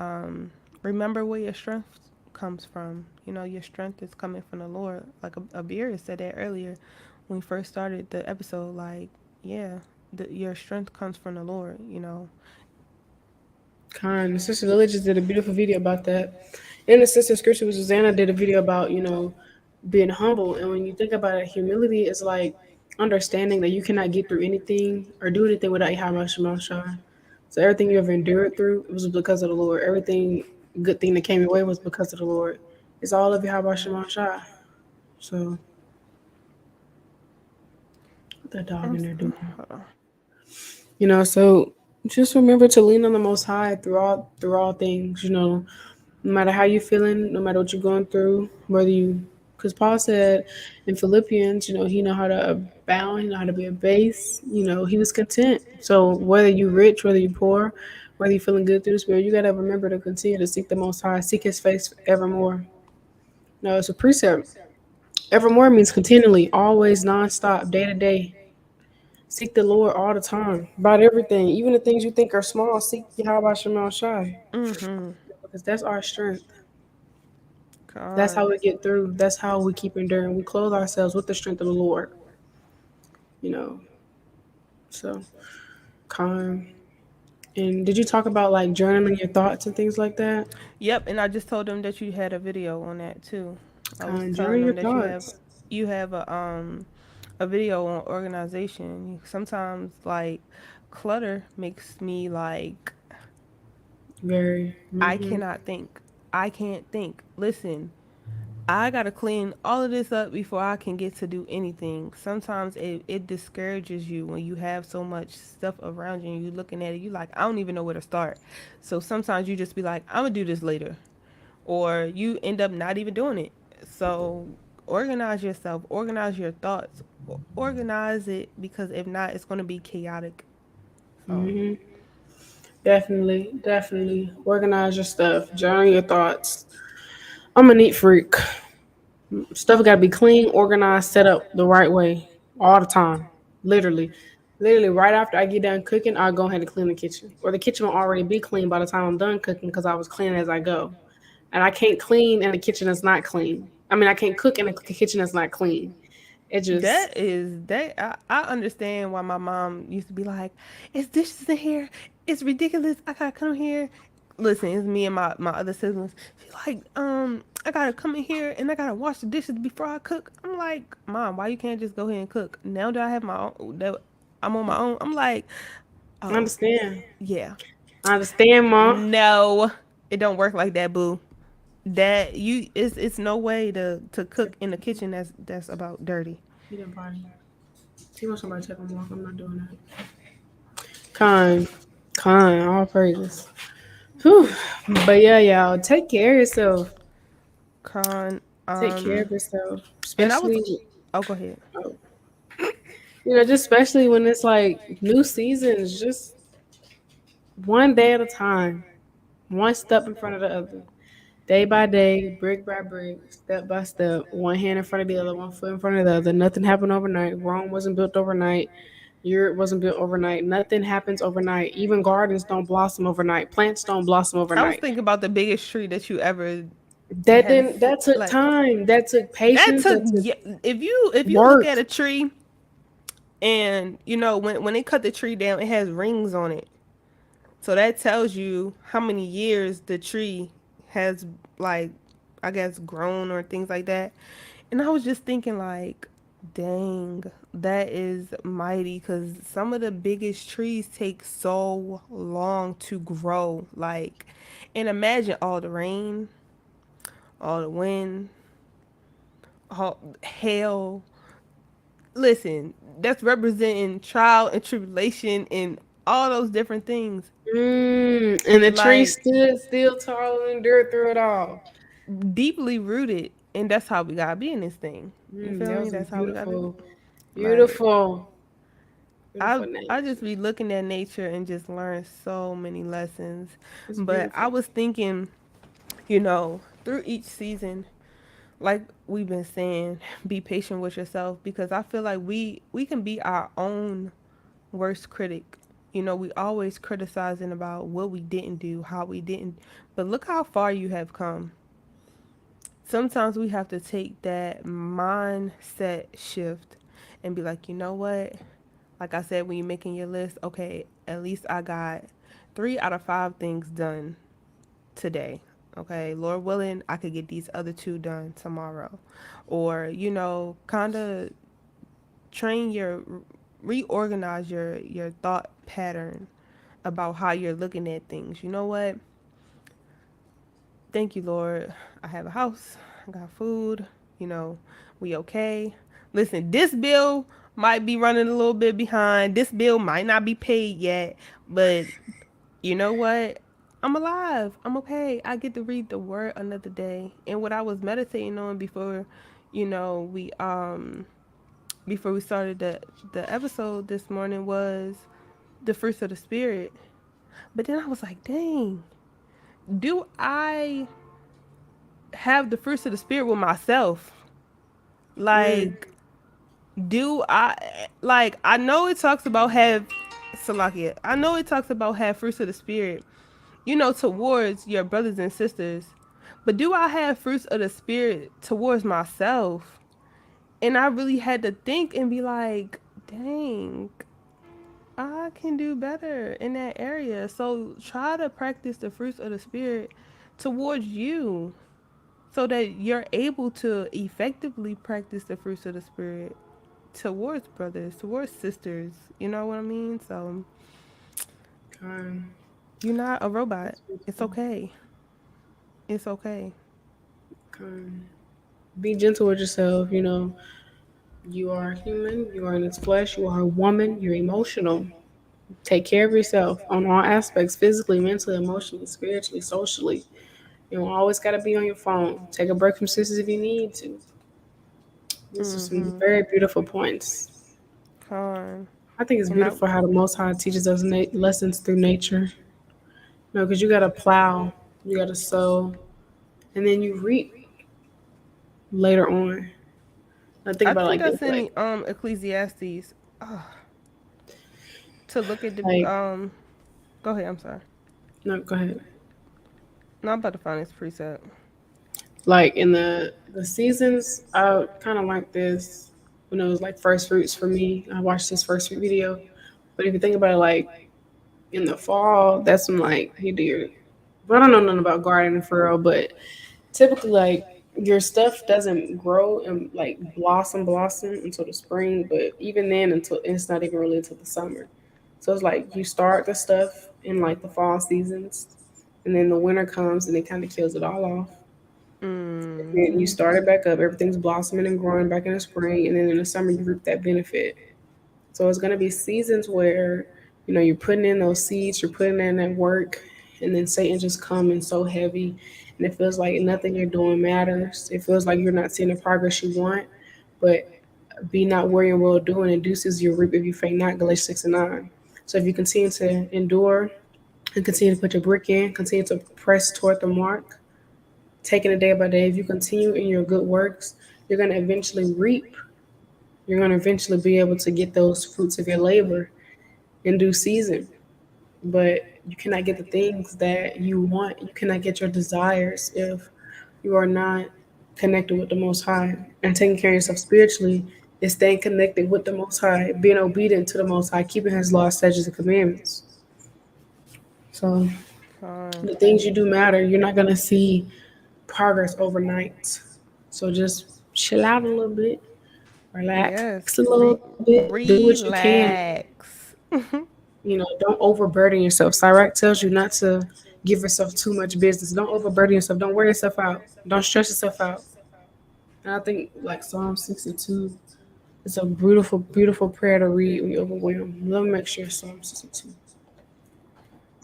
Speaker 2: remember where your strength comes from. Your strength is coming from the Lord. Like Abarriyah said that earlier when we first started the episode. Like, yeah, your strength comes from the Lord.
Speaker 3: kind. Sister Lily just did a beautiful video about that. And the sister scripture, which Susanna did a video about, being humble. And when you think about it, humility is like understanding that you cannot get through anything or do anything without Yahawashi. So everything you ever endured through was because of the Lord. Everything good thing that came your way was because of the Lord. It's all of Yahawashi. So what that dog
Speaker 2: I'm,
Speaker 3: in there doing?
Speaker 2: hold on.
Speaker 3: So just remember to lean on the Most High through all things. No matter how you're feeling, no matter what you're going through, whether you Because Paul said in Philippians, he know how to abound, he know how to be a base. He was content. So whether you rich, whether you poor, whether you feeling good through the spirit, you gotta remember to continue to seek the Most High, seek His face evermore. No, it's a precept. Evermore means continually, always, nonstop, day to day. Seek the Lord all the time about everything, even the things you think are small. Seek Yahawah Shai,
Speaker 2: Mm-hmm.
Speaker 3: because that's our strength. That's how
Speaker 2: Con.
Speaker 3: we get through. That's how we keep enduring. We clothe ourselves with the strength of the Lord. You know. So calm. And did you talk about like journaling your thoughts and things like that?
Speaker 2: Yep, and I just told them that you had a video on that too. I was
Speaker 3: Calm.
Speaker 2: telling
Speaker 3: Journal your
Speaker 2: them that
Speaker 3: thoughts.
Speaker 2: you have a video on organization. Sometimes like clutter makes me like
Speaker 3: Very.
Speaker 2: I
Speaker 3: Mm-hmm.
Speaker 2: cannot think. I can't think. Listen, I gotta clean all of this up before I can get to do anything. Sometimes it discourages you when you have so much stuff around you and you looking at it, you like, I don't even know where to start. So sometimes you just be like, I'm gonna do this later. Or you end up not even doing it. So organize yourself, organize your thoughts, organize it because if not, it's gonna be chaotic. So
Speaker 3: Mm-hmm. Definitely. Definitely. Organize your stuff. Journal your thoughts. I'm a neat freak. Stuff got to be clean, organized, set up the right way all the time. Literally. Literally, right after I get done cooking, I'll go ahead and clean the kitchen. Or the kitchen will already be clean by the time I'm done cooking because I was cleaning as I go. And I can't clean in the kitchen that's not clean. I mean, I can't cook in a kitchen that's not clean. It just,
Speaker 2: I understand why my mom used to be like, it's dishes in here. It's ridiculous. I gotta come here. Listen, it's me and my other siblings. She's like, I gotta come in here and I gotta wash the dishes before I cook. I'm like, Mom, why you can't just go ahead and cook? Now that I have my own, that I'm on my own, I'm like,
Speaker 3: I
Speaker 2: oh,
Speaker 3: understand.
Speaker 2: yeah.
Speaker 3: I understand, Mom.
Speaker 2: No, it don't work like that, boo. That you it's no way to cook in the kitchen that's about dirty.
Speaker 3: He didn't body. He wants somebody to take him walk. I'm not doing that. Kind. Kind. All praises. Whew. But yeah, y'all, take care of yourself.
Speaker 2: Con
Speaker 3: Take care of yourself.
Speaker 2: and I was
Speaker 3: Especially,
Speaker 2: oh go ahead.
Speaker 3: just especially when it's like new seasons, just one day at a time, one step in front of the other, day by day, brick by brick, step by step, one hand in front of the other, one foot in front of the other. Nothing happened overnight. Rome wasn't built overnight. Europe wasn't built overnight. Nothing happens overnight. Even gardens don't blossom overnight. Plants don't blossom
Speaker 2: I was
Speaker 3: overnight.
Speaker 2: thinking about the biggest tree that you ever
Speaker 3: That
Speaker 2: has
Speaker 3: didn't. That took
Speaker 2: like
Speaker 3: time. That took
Speaker 2: that
Speaker 3: patience.
Speaker 2: took
Speaker 3: That took
Speaker 2: if you look
Speaker 3: work.
Speaker 2: at a tree and when they cut the tree down it has rings on it. So that tells you how many years the tree has like I guess grown or things like that. And I was just thinking like dang, that is mighty cuz some of the biggest trees take so long to grow like and imagine all the rain, all the wind, all hail. Listen, that's representing trial and tribulation and all those different things.
Speaker 3: And the tree
Speaker 2: Like
Speaker 3: stood still tall and endured through it all.
Speaker 2: deeply rooted, and that's how we gotta be in this thing. You feel
Speaker 3: That
Speaker 2: me?
Speaker 3: was a
Speaker 2: That's how we gotta be.
Speaker 3: beautiful,
Speaker 2: Like
Speaker 3: beautiful, beautiful
Speaker 2: I just
Speaker 3: nature.
Speaker 2: be looking at nature and just learn so many lessons.
Speaker 3: It's
Speaker 2: But I
Speaker 3: beautiful.
Speaker 2: was thinking, through each season, like we've been saying, be patient with yourself because I feel like we can be our own worst critic. We always criticizing about what we didn't do, how we didn't. But look how far you have come. Sometimes we have to take that mindset shift and be like, you know what? Like I said, when you're making your list, okay, at least I got 3 out of 5 things done today. Okay, Lord willing, I could get these other 2 done tomorrow. Or, kind of train reorganize your thought pattern about how you're looking at things. You know what? Thank you, Lord. I have a house. I got food. You know, we okay. Listen, this bill might be running a little bit behind. This bill might not be paid yet, but you know what? I'm alive. I'm okay. I get to read the word another day. And what I was meditating on before, we before we started the episode this morning was the fruits of the spirit. But then I was like, dang, do I have the fruits of the spirit with myself?
Speaker 3: Mm,
Speaker 2: Like, do I like? I know it talks about have Salakia. I know it talks about have fruits of the spirit, towards your brothers and sisters. But do I have fruits of the spirit towards myself? And I really had to think and be like, dang, I can do better in that area. So try to practice the fruits of the spirit towards you so that you're able to effectively practice the fruits of the spirit towards brothers, towards sisters. You know what I mean? So
Speaker 3: kind.
Speaker 2: you're not a robot.
Speaker 3: That's
Speaker 2: It's
Speaker 3: beautiful.
Speaker 2: okay. It's okay.
Speaker 3: Kind. Be gentle with yourself. You are human. You are in this flesh. You are a woman. You're emotional. Take care of yourself on all aspects, physically, mentally, emotionally, spiritually, socially. You don't always got to be on your phone. Take a break from sisters if you need to. These are some
Speaker 2: Mm-hmm.
Speaker 3: very beautiful points.
Speaker 2: Con.
Speaker 3: I think it's
Speaker 2: And I,
Speaker 3: beautiful how the Most High teaches us lessons through nature. Because you got to plow, you got to sow, and then you reap later on. I think
Speaker 2: I
Speaker 3: about it
Speaker 2: think
Speaker 3: like this,
Speaker 2: that's in Ecclesiastes. To look at the
Speaker 3: like
Speaker 2: Go ahead. I'm sorry.
Speaker 3: no, go ahead.
Speaker 2: No, I'm about to find this precept.
Speaker 3: Like in the seasons, I kind of like this when it was like first fruits for me. I watched this first fruit video, but if you think about it, like in the fall, that's when like you do your. Well, I don't know nothing about gardening for real, but typically like your stuff doesn't grow and like blossom until the spring, but even then until it's not even really until the summer. So it's like you start the stuff in like the fall seasons, and then the winter comes and it kind of kills it all off. And you
Speaker 2: Mm-hmm.
Speaker 3: start it back up, everything's blossoming and growing back in the spring, and then in the summer you reap that benefit. So it's going to be seasons where, you're putting in those seeds, you're putting in that work, and then Satan just coming so heavy, and it feels like nothing you're doing matters. It feels like you're not seeing the progress you want, but be not worrying and well doing induces your reap if you faint not, Galatians 6 and 9. So if you continue to endure and continue to put your brick in, continue to press toward the mark, taking it day by day, if you continue in your good works, you're going to eventually reap. You're going to eventually be able to get those fruits of your labor in due season. But you cannot get the things that you want. You cannot get your desires if you are not connected with the Most High. And taking care of yourself spiritually is staying connected with the Most High, being obedient to the Most High, keeping His laws, statutes, and commandments. So
Speaker 2: Con.
Speaker 3: the things you do matter. You're not gonna see progress overnight. So just chill out a little bit, relax a
Speaker 2: Yes.
Speaker 3: little bit, do what you can.
Speaker 2: Relax.
Speaker 3: Don't overburden yourself. Sirach tells you not to give yourself too much business. Don't overburden yourself. Don't wear yourself out. Don't stress yourself out. And I think like Psalm 62 is a beautiful, beautiful prayer to read when you're overwhelmed. Let me make sure Psalm 62.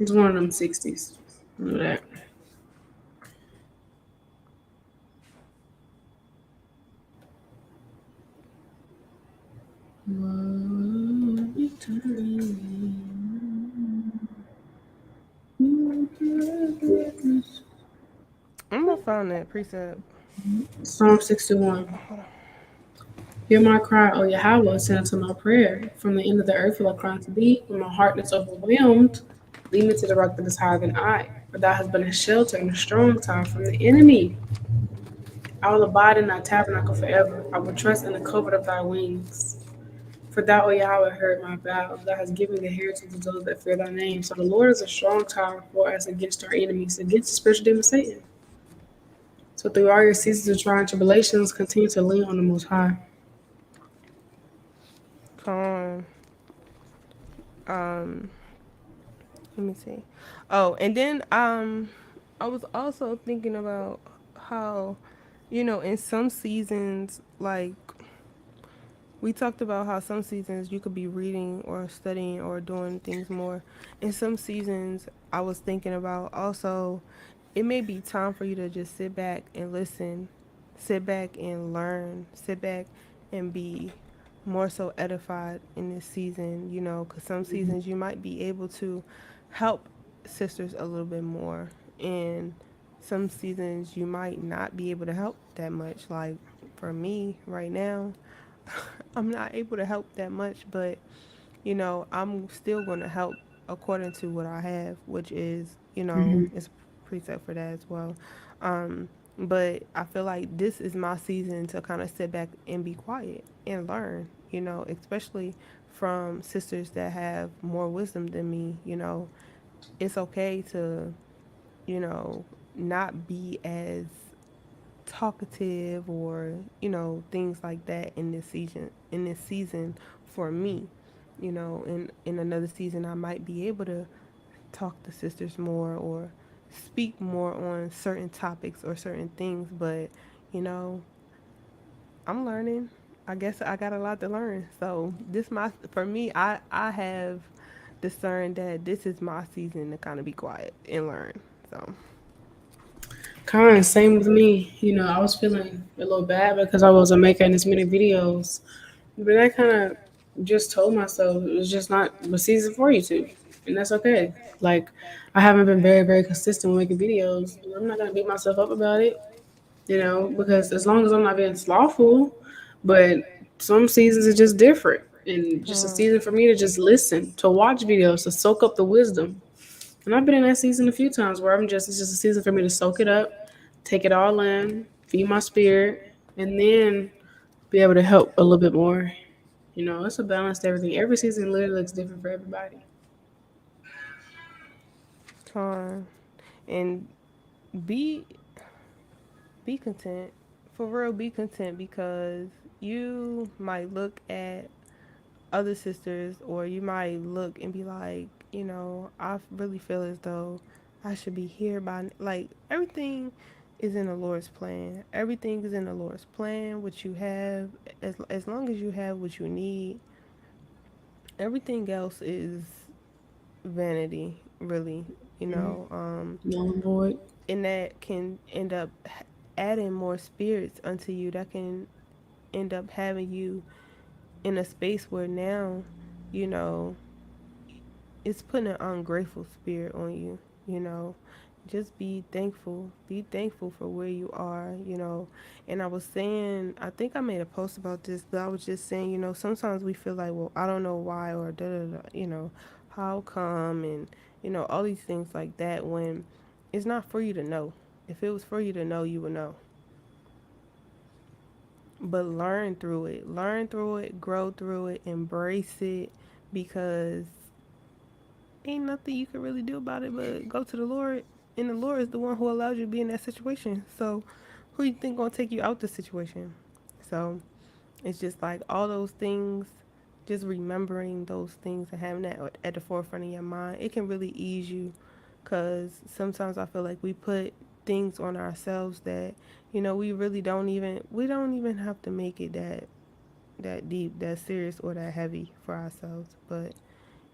Speaker 3: It's one of them 60s. Know that.
Speaker 2: I'm gonna find that precept.
Speaker 3: Psalm 61. Hear my cry, O Yahawah, send unto my prayer. From the end of the earth will I cry to thee. When my heart is overwhelmed, lead me to the rock that is higher than I. For thou hast been a shelter and a strong tower from the enemy. I will abide in thy tabernacle forever. I will trust in the covert of thy wings. For thou, O Yahweh, heard my vows. Thou hast given me the heritage of those that fear thy name. So the Lord is a strong tower for us against our enemies, against the spiritual demon Satan. So through all your seasons of trial and tribulations, continue to lean on the Most High.
Speaker 2: Con. Um. Let me see. Oh, and then I was also thinking about how, in some seasons, like we talked about how some seasons you could be reading or studying or doing things more. In some seasons, I was thinking about also, it may be time for you to just sit back and listen sit back and learn, sit back and be more so edified in this season, you know, because some seasons you might be able to help sisters a little bit more, and some seasons you might not be able to help that much. Like for me right now, I'm not able to help that much, but you know, I'm still going to help according to what I have, which is, you know,
Speaker 3: Mm-hmm.
Speaker 2: it's preset for that as well. But I feel like this is my season to kind of sit back and be quiet and learn, you know, especially from sisters that have more wisdom than me, you know. It's okay to, you know, not be as talkative or you know things like that in this season for me, you know. In another season I might be able to talk to sisters more or speak more on certain topics or certain things, but you know, I'm learning. I guess I got a lot to learn, so this my for me, I have discerned that this is my season to kind of be quiet and learn. So
Speaker 3: Kind of same with me. You know, I was feeling a little bad because I wasn't making as many videos, but I kind of just told myself it's just not the season for you to, and that's okay. Like, I haven't been very, very consistent with making videos, and I'm not gonna beat myself up about it. You know, because as long as I'm not being slothful, but some seasons are just different, and just a season for me to just listen, to watch videos, to soak up the wisdom. And I've been in that season a few times where it's just a season for me to soak it up, take it all in, feed my spirit, and then be able to help a little bit more. You know, it's a balance to everything. Every season literally looks different for everybody.
Speaker 2: time and be be content. For real, be content because you might look at other sisters or you might look and be like, you know, I really feel as though I should be here by like everything is in the Lord's plan. Everything is in the Lord's plan. What you have, as long as you have what you need, everything else is vanity, really. You know,
Speaker 3: Null and void.
Speaker 2: and that can end up adding more spirits unto you. That can end up having you in a space where now, you know, it's putting an ungrateful spirit on you, you know. Just be thankful. Be thankful for where you are, you know. And I was saying, I think I made a post about this, but I was just saying, you know, sometimes we feel like, well, I don't know why or da da da, you know, how come and, you know, all these things like that when it's not for you to know. If it was for you to know, you would know. But learn through it, grow through it, embrace it, because ain't nothing you can really do about it but go to the Lord, and the Lord is the one who allows you to be in that situation. So who you think gonna take you out the situation? So it's just like all those things, just remembering those things and having that at the forefront of your mind, it can really ease you. Cause sometimes I feel like we put things on ourselves that, you know, we don't even have to make it that deep, that serious, or that heavy for ourselves. But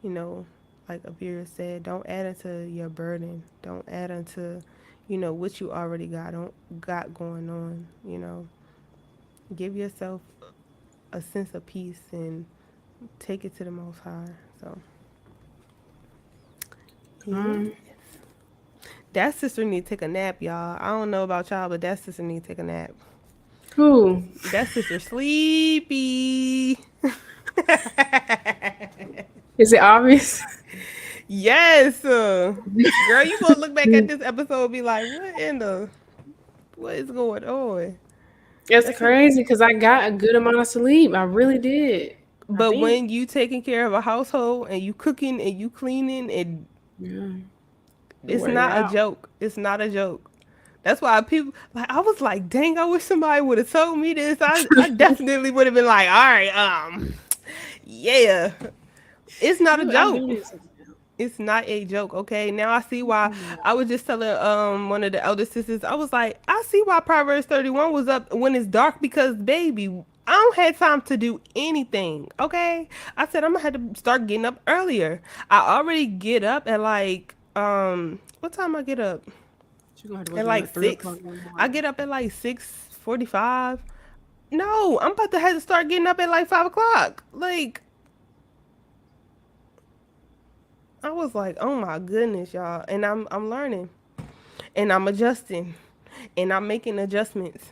Speaker 2: you know, like Abarriyah said, don't add into your burden. Don't add into, you know, what you already got going on. You know, give yourself a sense of peace and take it to the Most High. So yeah,
Speaker 3: Um,
Speaker 2: that sister need to take a nap, y'all. I don't know about y'all, but that sister need to take a nap.
Speaker 3: cool.
Speaker 2: That sister sleepy.
Speaker 3: Is it obvious?
Speaker 2: Yes, girl, you gonna look back at this episode and be like, what is going on?
Speaker 3: It's
Speaker 2: That's it.
Speaker 3: crazy because I got a good amount of sleep. I really did. I
Speaker 2: But
Speaker 3: think.
Speaker 2: when you taking care of a household and you cooking and you cleaning, and
Speaker 3: Yeah, it
Speaker 2: it's
Speaker 3: wears
Speaker 2: not a
Speaker 3: out.
Speaker 2: joke. It's not a joke. That's why people like. I was like, dang, I wish somebody would have told me this. I definitely would have been like, all right, yeah, it's not a
Speaker 3: I do
Speaker 2: joke.
Speaker 3: need to.
Speaker 2: It's not a joke, okay? Now I see why. I was just telling one of the elder sisters, I was like, I see why Proverbs 31 was up when it's dark, because baby, I don't have time to do anything, okay? I said I'm gonna have to start getting up earlier. I already get up at like what time I get up?
Speaker 3: She's gonna have to wake
Speaker 2: At
Speaker 3: up at
Speaker 2: like
Speaker 3: like 3 o'clock
Speaker 2: six.
Speaker 3: in the
Speaker 2: I
Speaker 3: morning.
Speaker 2: get up at like 6 6:45. No, I'm about to have to start getting up at like 5 o'clock. Like, I was like, oh my goodness, y'all. And I'm learning and I'm adjusting and I'm making adjustments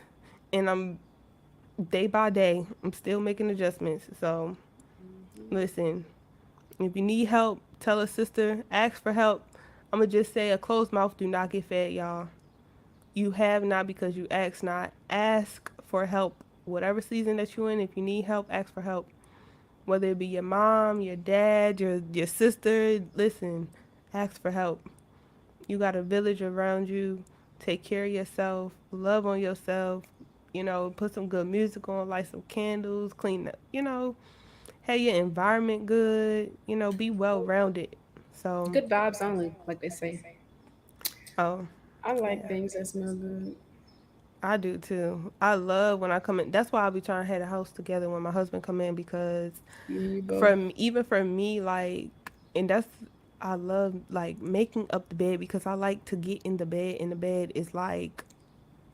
Speaker 2: and I'm day by day, I'm still making adjustments. So listen, if you need help, tell a sister, ask for help. I'm gonna just say a closed mouth do not get fed, y'all. You have not because you ask not. Ask for help. Whatever season that you're in, if you need help, ask for help. Whether it be your mom, your dad, your sister, listen, ask for help. You got a village around you. Take care of yourself. Love on yourself. Put some good music on, light some candles, clean up, have your environment good, be well rounded. So,
Speaker 3: Good vibes only, like they say.
Speaker 2: oh,
Speaker 3: I like
Speaker 2: yeah.
Speaker 3: things that smell good.
Speaker 2: I do too. I love when I come in. That's why I be trying to have the house together when my husband come in because
Speaker 3: Me and you both.
Speaker 2: from even for me, like, and that's I love like making up the bed because I like to get in the bed and the bed is like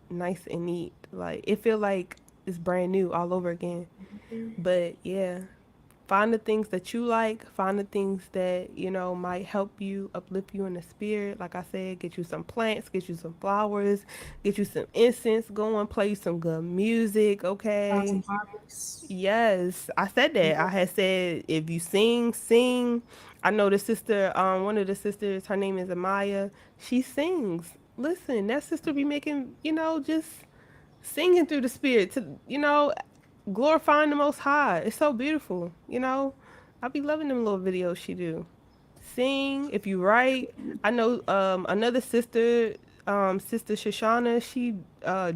Speaker 2: nice and neat. Like it feel like it's brand new all over again. But yeah, find the things that you like, find the things that might help you, uplift you in the spirit. Like I said, get you some plants, get you some flowers, get you some incense going, play you some good music.
Speaker 3: Find
Speaker 2: Okay.
Speaker 3: some hobbies.
Speaker 2: Yes, I said that. I had said if you sing, sing. I know the sister, one of the sisters, her name is Amaya. She sings. Listen, that sister be making, just singing through the spirit to, glorifying the Most High. It's so beautiful, I be loving them little videos she do. Sing if you write. I know another sister, Sister Shoshana. She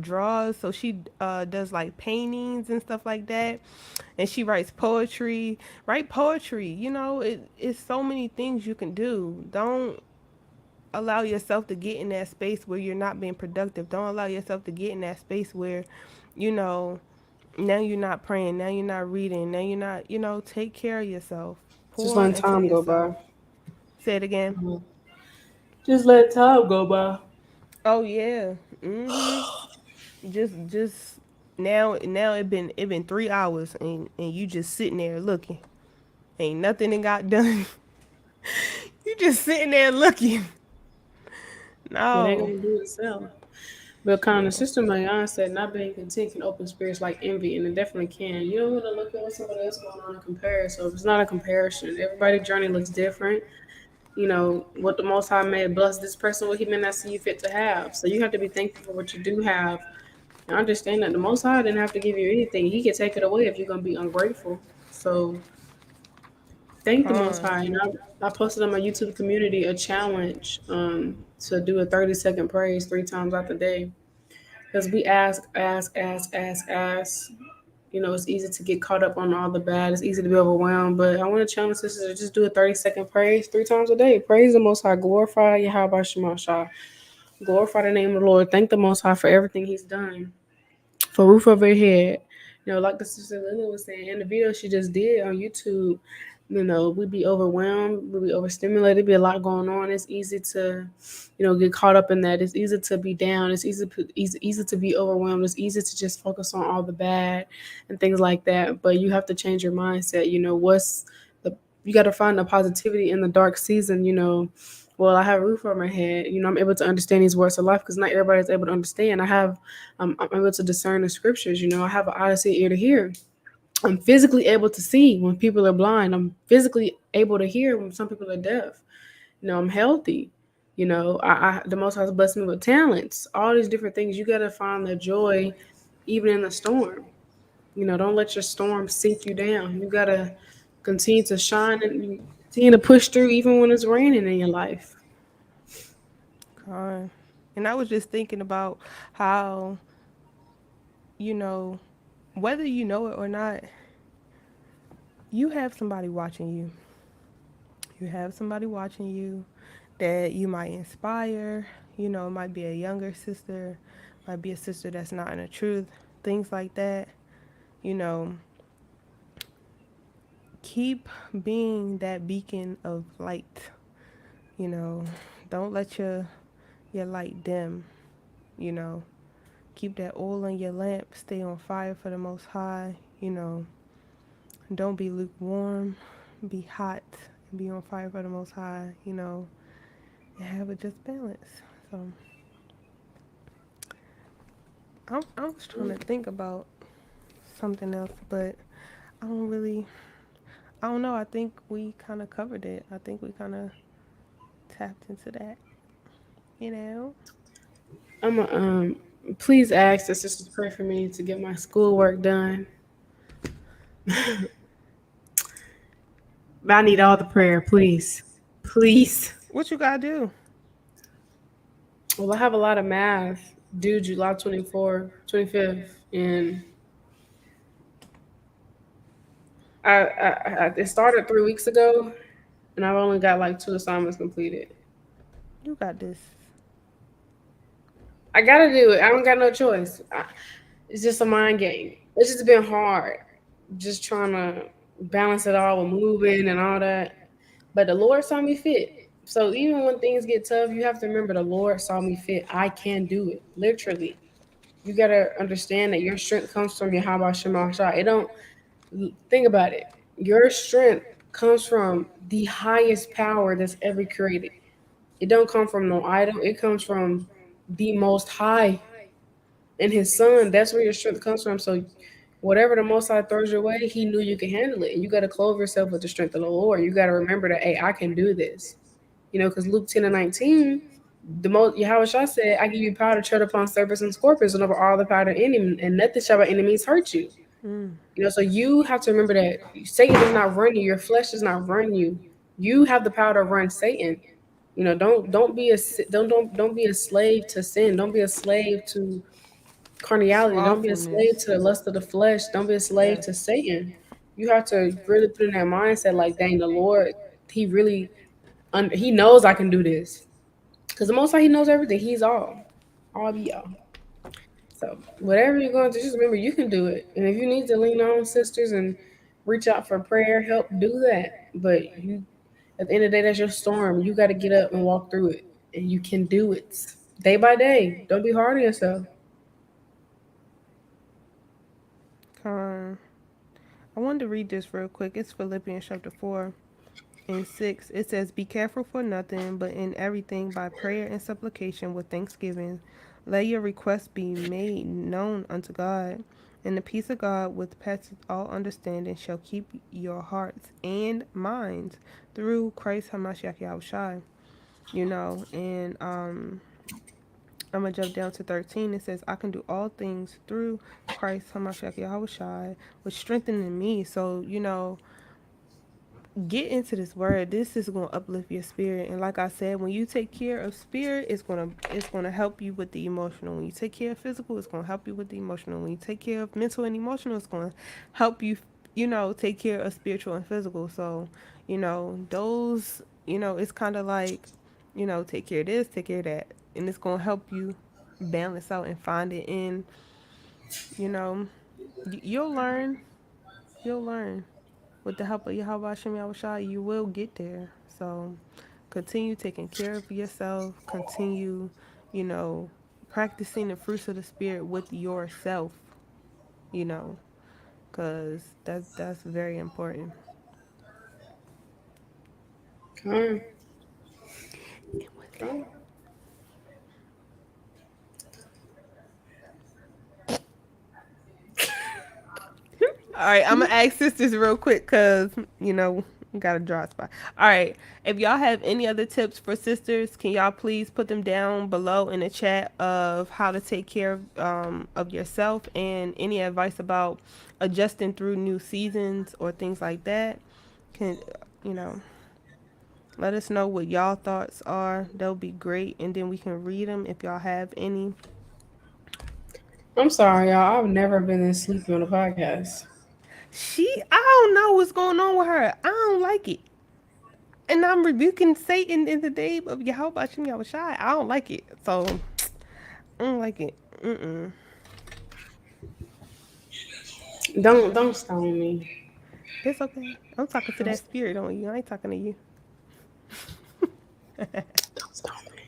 Speaker 2: draws, so she does like paintings and stuff like that, and she writes poetry. Write poetry. It's so many things you can do. Don't allow yourself to get in that space where you're not being productive. Don't allow yourself to get in that space where, you know, now you're not praying, now you're not reading, now you're not, take care of yourself.
Speaker 3: Just
Speaker 2: Pour
Speaker 3: letting
Speaker 2: into
Speaker 3: time go
Speaker 2: yourself.
Speaker 3: by.
Speaker 2: Say it again.
Speaker 3: Mhm. Just let time go by.
Speaker 2: Oh yeah. Mhm. Just now it been 3 hours and you just sitting there looking. Ain't nothing that got done. You just sitting there looking.
Speaker 3: It ain't
Speaker 2: No.
Speaker 3: gonna do itself. But kind of
Speaker 2: Yeah.
Speaker 3: sister Mayan said, not being content can open spirits like envy, and it definitely can. You don't want to look at what somebody else going on and compare. So if it's not a comparison, everybody's journey looks different. You know what the Most High may bless this person with, He may not see you fit to have. So you have to be thankful for what you do have, and understand that the Most High didn't have to give you anything. He could take it away if you're gonna be ungrateful. So thank the Most
Speaker 2: Con.
Speaker 3: High. And I posted on my YouTube community a challenge to do a 30-second praise 3 times out the day. Because we ask. You know, it's easy to get caught up on all the bad. It's easy to be overwhelmed. But I want to challenge sisters to just do a 30-second praise 3 times a day. Praise the Most High. Glorify Yahawashi. Glorify the name of the Lord. Thank the Most High for everything He's done. For roof over your head. You know, like the sister Lily was saying in the video she just did on YouTube, we'd be overwhelmed, we'd be overstimulated, be a lot going on. It's easy to, get caught up in that. It's easy to be down. It's easy to be overwhelmed. It's easy to just focus on all the bad and things like that. But you have to change your mindset. You got to find the positivity in the dark season. Well, I have a roof over my head. I'm able to understand these words of life because not everybody is able to understand. I'm able to discern the scriptures. I have an odyssey ear to hear. I'm physically able to see when people are blind. I'm physically able to hear when some people are deaf. I'm healthy. The Most High has blessed me with talents. All these different things. You got to find the joy, even in the storm. Don't let your storm sink you down. You got to continue to shine and continue to push through, even when it's raining in your life.
Speaker 2: Con. And I was just thinking about how, you know, whether you know it or not, you have somebody watching you. You have somebody watching you that you might inspire. It might be a younger sister, might be a sister that's not in the truth, things like that. You know, keep being that beacon of light. You know, don't let your light dim. You know, keep that oil on your lamp, stay on fire for the Most High. Don't be lukewarm, be hot, and be on fire for the Most High. And have a just balance. So I was trying to think about something else, but I don't really. I don't know. I think we kind of covered it. I think we kind of tapped into that. You know.
Speaker 3: I'm a, please ask the sisters to pray for me to get my schoolwork done. I need all the prayer, please. Please.
Speaker 2: What you gotta do?
Speaker 3: Well, I have a lot of math due July 24th, 25th, and it started 3 weeks ago, and I've only got like 2 assignments completed.
Speaker 2: You got this.
Speaker 3: I gotta do it. I don't got no choice. It's just a mind game. It's just been hard, just trying to balance it all with moving and all that. But the Lord saw me fit. So even when things get tough, you have to remember the Lord saw me fit. I can do it. Literally. You gotta understand that your strength comes from Yahawah. It don't think about it. Your strength comes from the highest power that's ever created. It don't come from no idol. It comes from the most high and his son. That's where your strength comes from. So whatever the most high throws your way, he knew you can handle it. And you gotta clothe yourself with the strength of the Lord. You gotta remember that, hey, I can do this. Because Luke 10:19, the most Yahawashi said, I give you power to tread upon serpents and scorpions and over all the power of the enemy, and nothing shall by enemies hurt you. So you have to remember that Satan does not run you, your flesh does not run you. You have the power to run Satan. Don't be a don't be a slave to sin. Don't be a slave to carnality. Don't be a slave
Speaker 2: Slothfulness.
Speaker 3: to the lust of the flesh. Don't be a slave to
Speaker 2: Yes.
Speaker 3: Satan. You have to really put in that mindset, like, dang, the Lord, He really, He knows I can do this. Because the Most High, He knows everything. He's all be all. So whatever you're going to, just remember you can do it. And if you need to lean on sisters and reach out for prayer, help, do that. But you, at the end of the day, that's your storm. You got to get up and walk through it, and you can do it day by day. Don't be hard on yourself.
Speaker 2: Um, I wanted to read this real quick. It's Philippians chapter 4 and 6. It says, "Be careful for nothing, but in everything by prayer and supplication with thanksgiving, let your requests be made known unto God. And the peace of God, which passeth all understanding, shall keep your hearts and minds through Christ Hamashiach Yahawashi." And I'm gonna jump down to 13. It says, "I can do all things through Christ Hamashiach Yahawashi, which strengthening me." So get into this word. This is going to uplift your spirit, and like I said, when you take care of spirit, it's going to help you with the emotional. When you take care of physical, it's going to help you with the emotional. When you take care of mental and emotional, it's going to help you take care of spiritual and physical. So those, it's kind of like, take care of this, take care of that, and it's going to help you balance out and find it in. you know you'll learn with the help of Yahweh Shem Yahawashi, you will get there. So continue taking care of yourself. Continue, you know, practicing the fruits of the spirit with yourself. You know, cause that's very important.
Speaker 3: Come, come.
Speaker 2: All right, I'm gonna ask sisters real quick, cause we got a dry spot. All right, if y'all have any other tips for sisters, can y'all please put them down below in the chat of how to take care of yourself, and any advice about adjusting through new seasons or things like that. Can you know? Let us know what y'all thoughts are. That would be great, and then we can read them if y'all have any.
Speaker 3: I'm sorry, y'all. I've never been this sleepy on a podcast.
Speaker 2: I don't know what's going on with her. I don't like it. And I'm rebuking Satan in the name of Yahweh Shem Yahawashi. I don't like it. So, I don't like it. Mm-mm.
Speaker 3: Don't stone me.
Speaker 2: It's okay. I'm talking to
Speaker 3: Don't,
Speaker 2: that spirit on you. I ain't talking to you.
Speaker 3: don't stone me.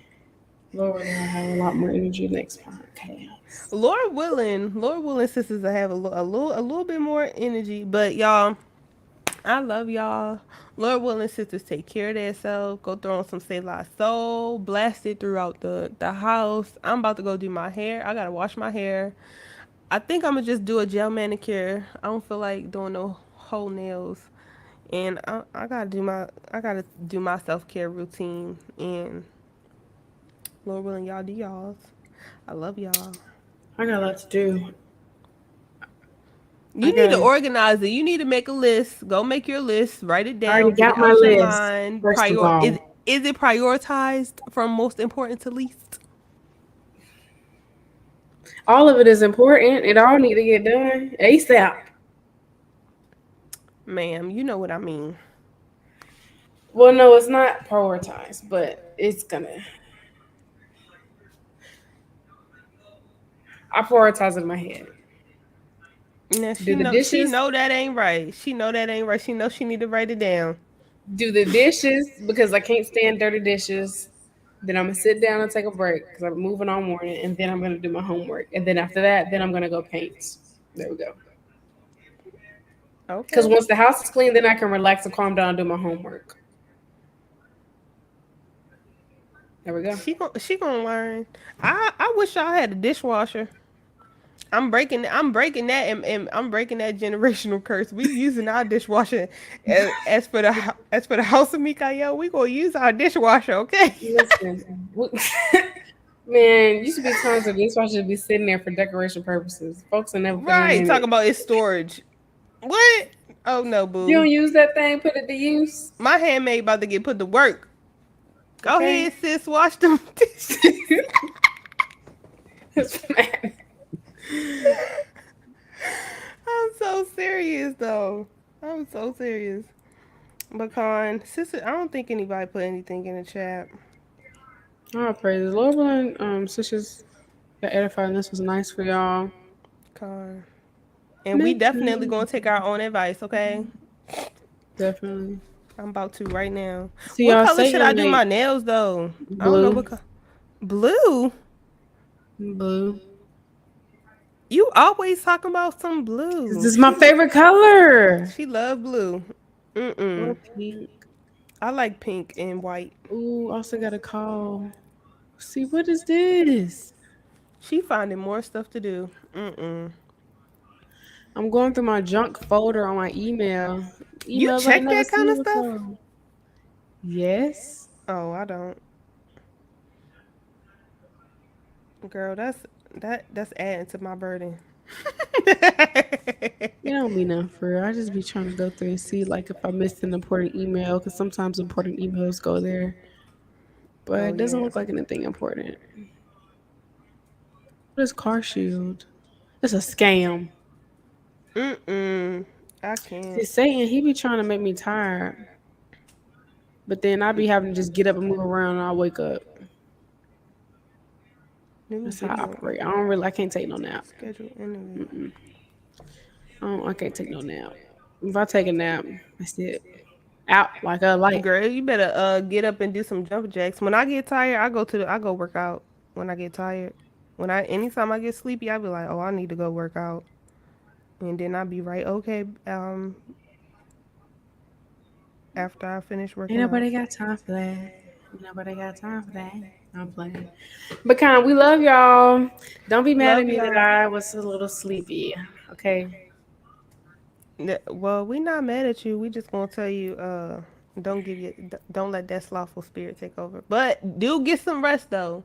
Speaker 3: Lord willing, I'll have a lot more energy next podcast.
Speaker 2: Lord willing, sisters will have a little bit more energy. But y'all, I love y'all. Lord willing, sisters take care of themselves. Go throw on some Say La Soul. Blast it throughout the house. I'm about to go do my hair. I gotta wash my hair. I think I'm gonna just do a gel manicure. I don't feel like doing no whole nails. And I gotta do my self care routine. And Lord willing, y'all do y'all's. I love y'all.
Speaker 3: I got a lot to do. I
Speaker 2: You need to
Speaker 3: gotta.
Speaker 2: organize it. You need to make a list. Go make your list. Write it
Speaker 3: I already
Speaker 2: down. Get it
Speaker 3: got my
Speaker 2: out your
Speaker 3: list.
Speaker 2: mind.
Speaker 3: First of all,
Speaker 2: Is it prioritized from most important to least?
Speaker 3: all of it is important. It all need to get done ASAP.
Speaker 2: Ma'am, you know what I mean.
Speaker 3: Well, no, it's not prioritized, but it's gonna. I prioritize in my head.
Speaker 2: Now
Speaker 3: Do the
Speaker 2: she
Speaker 3: dishes.
Speaker 2: know that ain't right. She know that ain't right. She know she need to write it down.
Speaker 3: Do the dishes because I can't stand dirty dishes. Then I'm gonna sit down and take a break because I'm moving all morning, and then I'm gonna do my homework, and then after that, then I'm gonna go paint. There we go. Because
Speaker 2: Okay.
Speaker 3: once the house is clean, then I can relax and calm down and do my homework. There we go.
Speaker 2: She gonna learn. I wish y'all had a dishwasher. I'm breaking that and I'm breaking that generational curse. We using our dishwasher as for the house of Mikael, we gonna use our dishwasher, okay?
Speaker 3: Listen, man, used to be times where dishwasher would be sitting there for decoration purposes. Folks are never putting it
Speaker 2: Right.
Speaker 3: in
Speaker 2: Talk
Speaker 3: it.
Speaker 2: about its storage. What? Oh no,
Speaker 3: You
Speaker 2: boo.
Speaker 3: don't use that thing, put it to use.
Speaker 2: My handmaid about to get put to work. Go
Speaker 3: Okay.
Speaker 2: ahead, sis. Wash them dishes.
Speaker 3: It's mad.
Speaker 2: I'm so serious though. I'm so serious. But Con, sister, I don't think anybody put anything in the chat.
Speaker 3: Oh, praise the Lord, willing, sisters, that edifying this was nice for y'all.
Speaker 2: Con. And we
Speaker 3: Me
Speaker 2: definitely
Speaker 3: too.
Speaker 2: gonna take our own advice, okay?
Speaker 3: Definitely.
Speaker 2: I'm about to right now.
Speaker 3: See
Speaker 2: What
Speaker 3: y'all
Speaker 2: color
Speaker 3: say
Speaker 2: should
Speaker 3: your
Speaker 2: I do my
Speaker 3: night.
Speaker 2: nails though? I don't know
Speaker 3: Blue.
Speaker 2: what blue.
Speaker 3: Blue.
Speaker 2: You always talking about some
Speaker 3: This
Speaker 2: blue.
Speaker 3: is my favorite color.
Speaker 2: She love blue.
Speaker 3: Or
Speaker 2: Mm-mm.
Speaker 3: pink.
Speaker 2: I like pink and white.
Speaker 3: Ooh, also got a call. See, what is this?
Speaker 2: She finding more stuff to do. Mm-mm.
Speaker 3: I'm going through my junk folder on my email.
Speaker 2: You
Speaker 3: Emails I ain't
Speaker 2: check
Speaker 3: never
Speaker 2: that kind of
Speaker 3: seen
Speaker 2: stuff?
Speaker 3: before. Yes.
Speaker 2: Oh, I don't. Girl, that's adding to my burden.
Speaker 3: It don't be nothing for real. I just be trying to go through and see like if I missed an important email because sometimes important emails go there, but
Speaker 2: Oh
Speaker 3: it doesn't
Speaker 2: yeah.
Speaker 3: look like anything important. What is Car Shield? It's a scam.
Speaker 2: Mm-mm. I
Speaker 3: See,
Speaker 2: can't.
Speaker 3: Satan, he be trying to make me tired, but then I be having to just get up and move around and I wake up.
Speaker 2: New
Speaker 3: That's how I
Speaker 2: video
Speaker 3: operate. I can't take no nap.
Speaker 2: schedule interview.
Speaker 3: Mm-mm. I can't take no nap. If I take a nap, that's it. Out like a light.
Speaker 2: Girl, you better get up and do some jump jacks. When I get tired, I go work out. When I get tired, anytime I get sleepy, I be like, oh, I need to go work out, and then I be right, okay. After I finish
Speaker 3: Ain't
Speaker 2: working out.
Speaker 3: nobody got time for that. Nobody got time for that. I'm playing. But kind, we love y'all. Don't be mad at
Speaker 2: Love
Speaker 3: me that
Speaker 2: y'all.
Speaker 3: I was a little sleepy. Okay.
Speaker 2: Well, we not mad at you. We just gonna tell you, don't let that slothful spirit take over. But do get some rest though.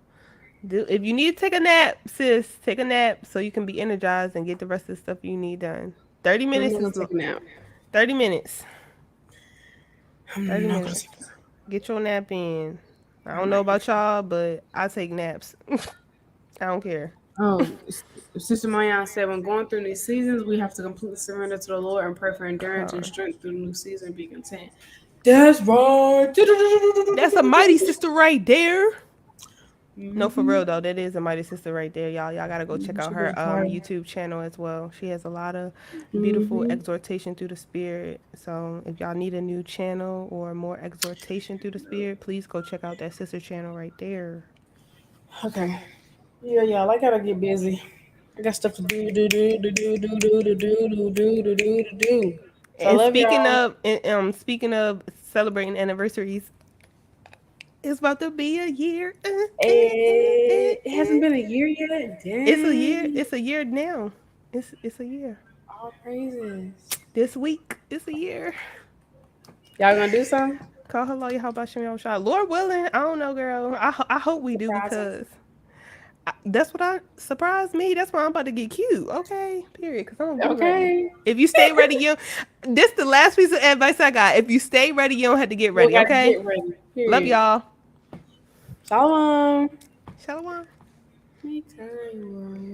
Speaker 2: Do if you need to take a nap, sis, take a nap so you can be energized and get the rest of the stuff you need done. 30 minutes
Speaker 3: I'm not
Speaker 2: is
Speaker 3: gonna take a nap.
Speaker 2: 30 minutes. Thirty
Speaker 3: I'm not gonna take a
Speaker 2: minutes.
Speaker 3: nap.
Speaker 2: Get your nap in. I
Speaker 3: I'm
Speaker 2: don't know
Speaker 3: not gonna
Speaker 2: about
Speaker 3: take a nap.
Speaker 2: y'all, but I take naps. I don't care.
Speaker 3: Sister Mayan said, when going through these seasons, we have to completely surrender to the Lord and pray for endurance and
Speaker 2: Con.
Speaker 3: strength through the new season. Be content. That's right.
Speaker 2: That's a mighty sister right there. No, for
Speaker 3: Mm-hmm.
Speaker 2: real though, that is a mighty sister right there, y'all. Y'all gotta go check out
Speaker 3: She
Speaker 2: her
Speaker 3: been tired.
Speaker 2: YouTube channel as well. She has a lot of beautiful
Speaker 3: Mm-hmm.
Speaker 2: exhortation through the spirit. So if y'all need a new channel or more exhortation through the spirit, please go check out that sister channel right there.
Speaker 3: Okay. Yeah, y'all. I gotta get busy. I got stuff to do. So I
Speaker 2: And
Speaker 3: love y'all.
Speaker 2: speaking of celebrating anniversaries, it's about to be a year.
Speaker 3: It hasn't been a year yet.
Speaker 2: It's a year.
Speaker 3: Dang.
Speaker 2: It's a year now. It's a year.
Speaker 3: All praises.
Speaker 2: This week, it's a year.
Speaker 3: Y'all gonna do something?
Speaker 2: Call hello, Yahawashi, Yahawashi. Lord willing, I don't know, girl. I hope we do
Speaker 3: Surprise us.
Speaker 2: because that's what I surprised me. That's why I'm about to get cute. Okay, period. Because I'm gonna be ready.
Speaker 3: Okay.
Speaker 2: If you stay ready, you. This the last piece of advice I got. If you stay ready, you don't have to get
Speaker 3: You
Speaker 2: ready.
Speaker 3: gotta
Speaker 2: Okay.
Speaker 3: get ready.
Speaker 2: Love
Speaker 3: Period.
Speaker 2: y'all.
Speaker 3: Shalom.
Speaker 2: Shalom.
Speaker 3: Me time.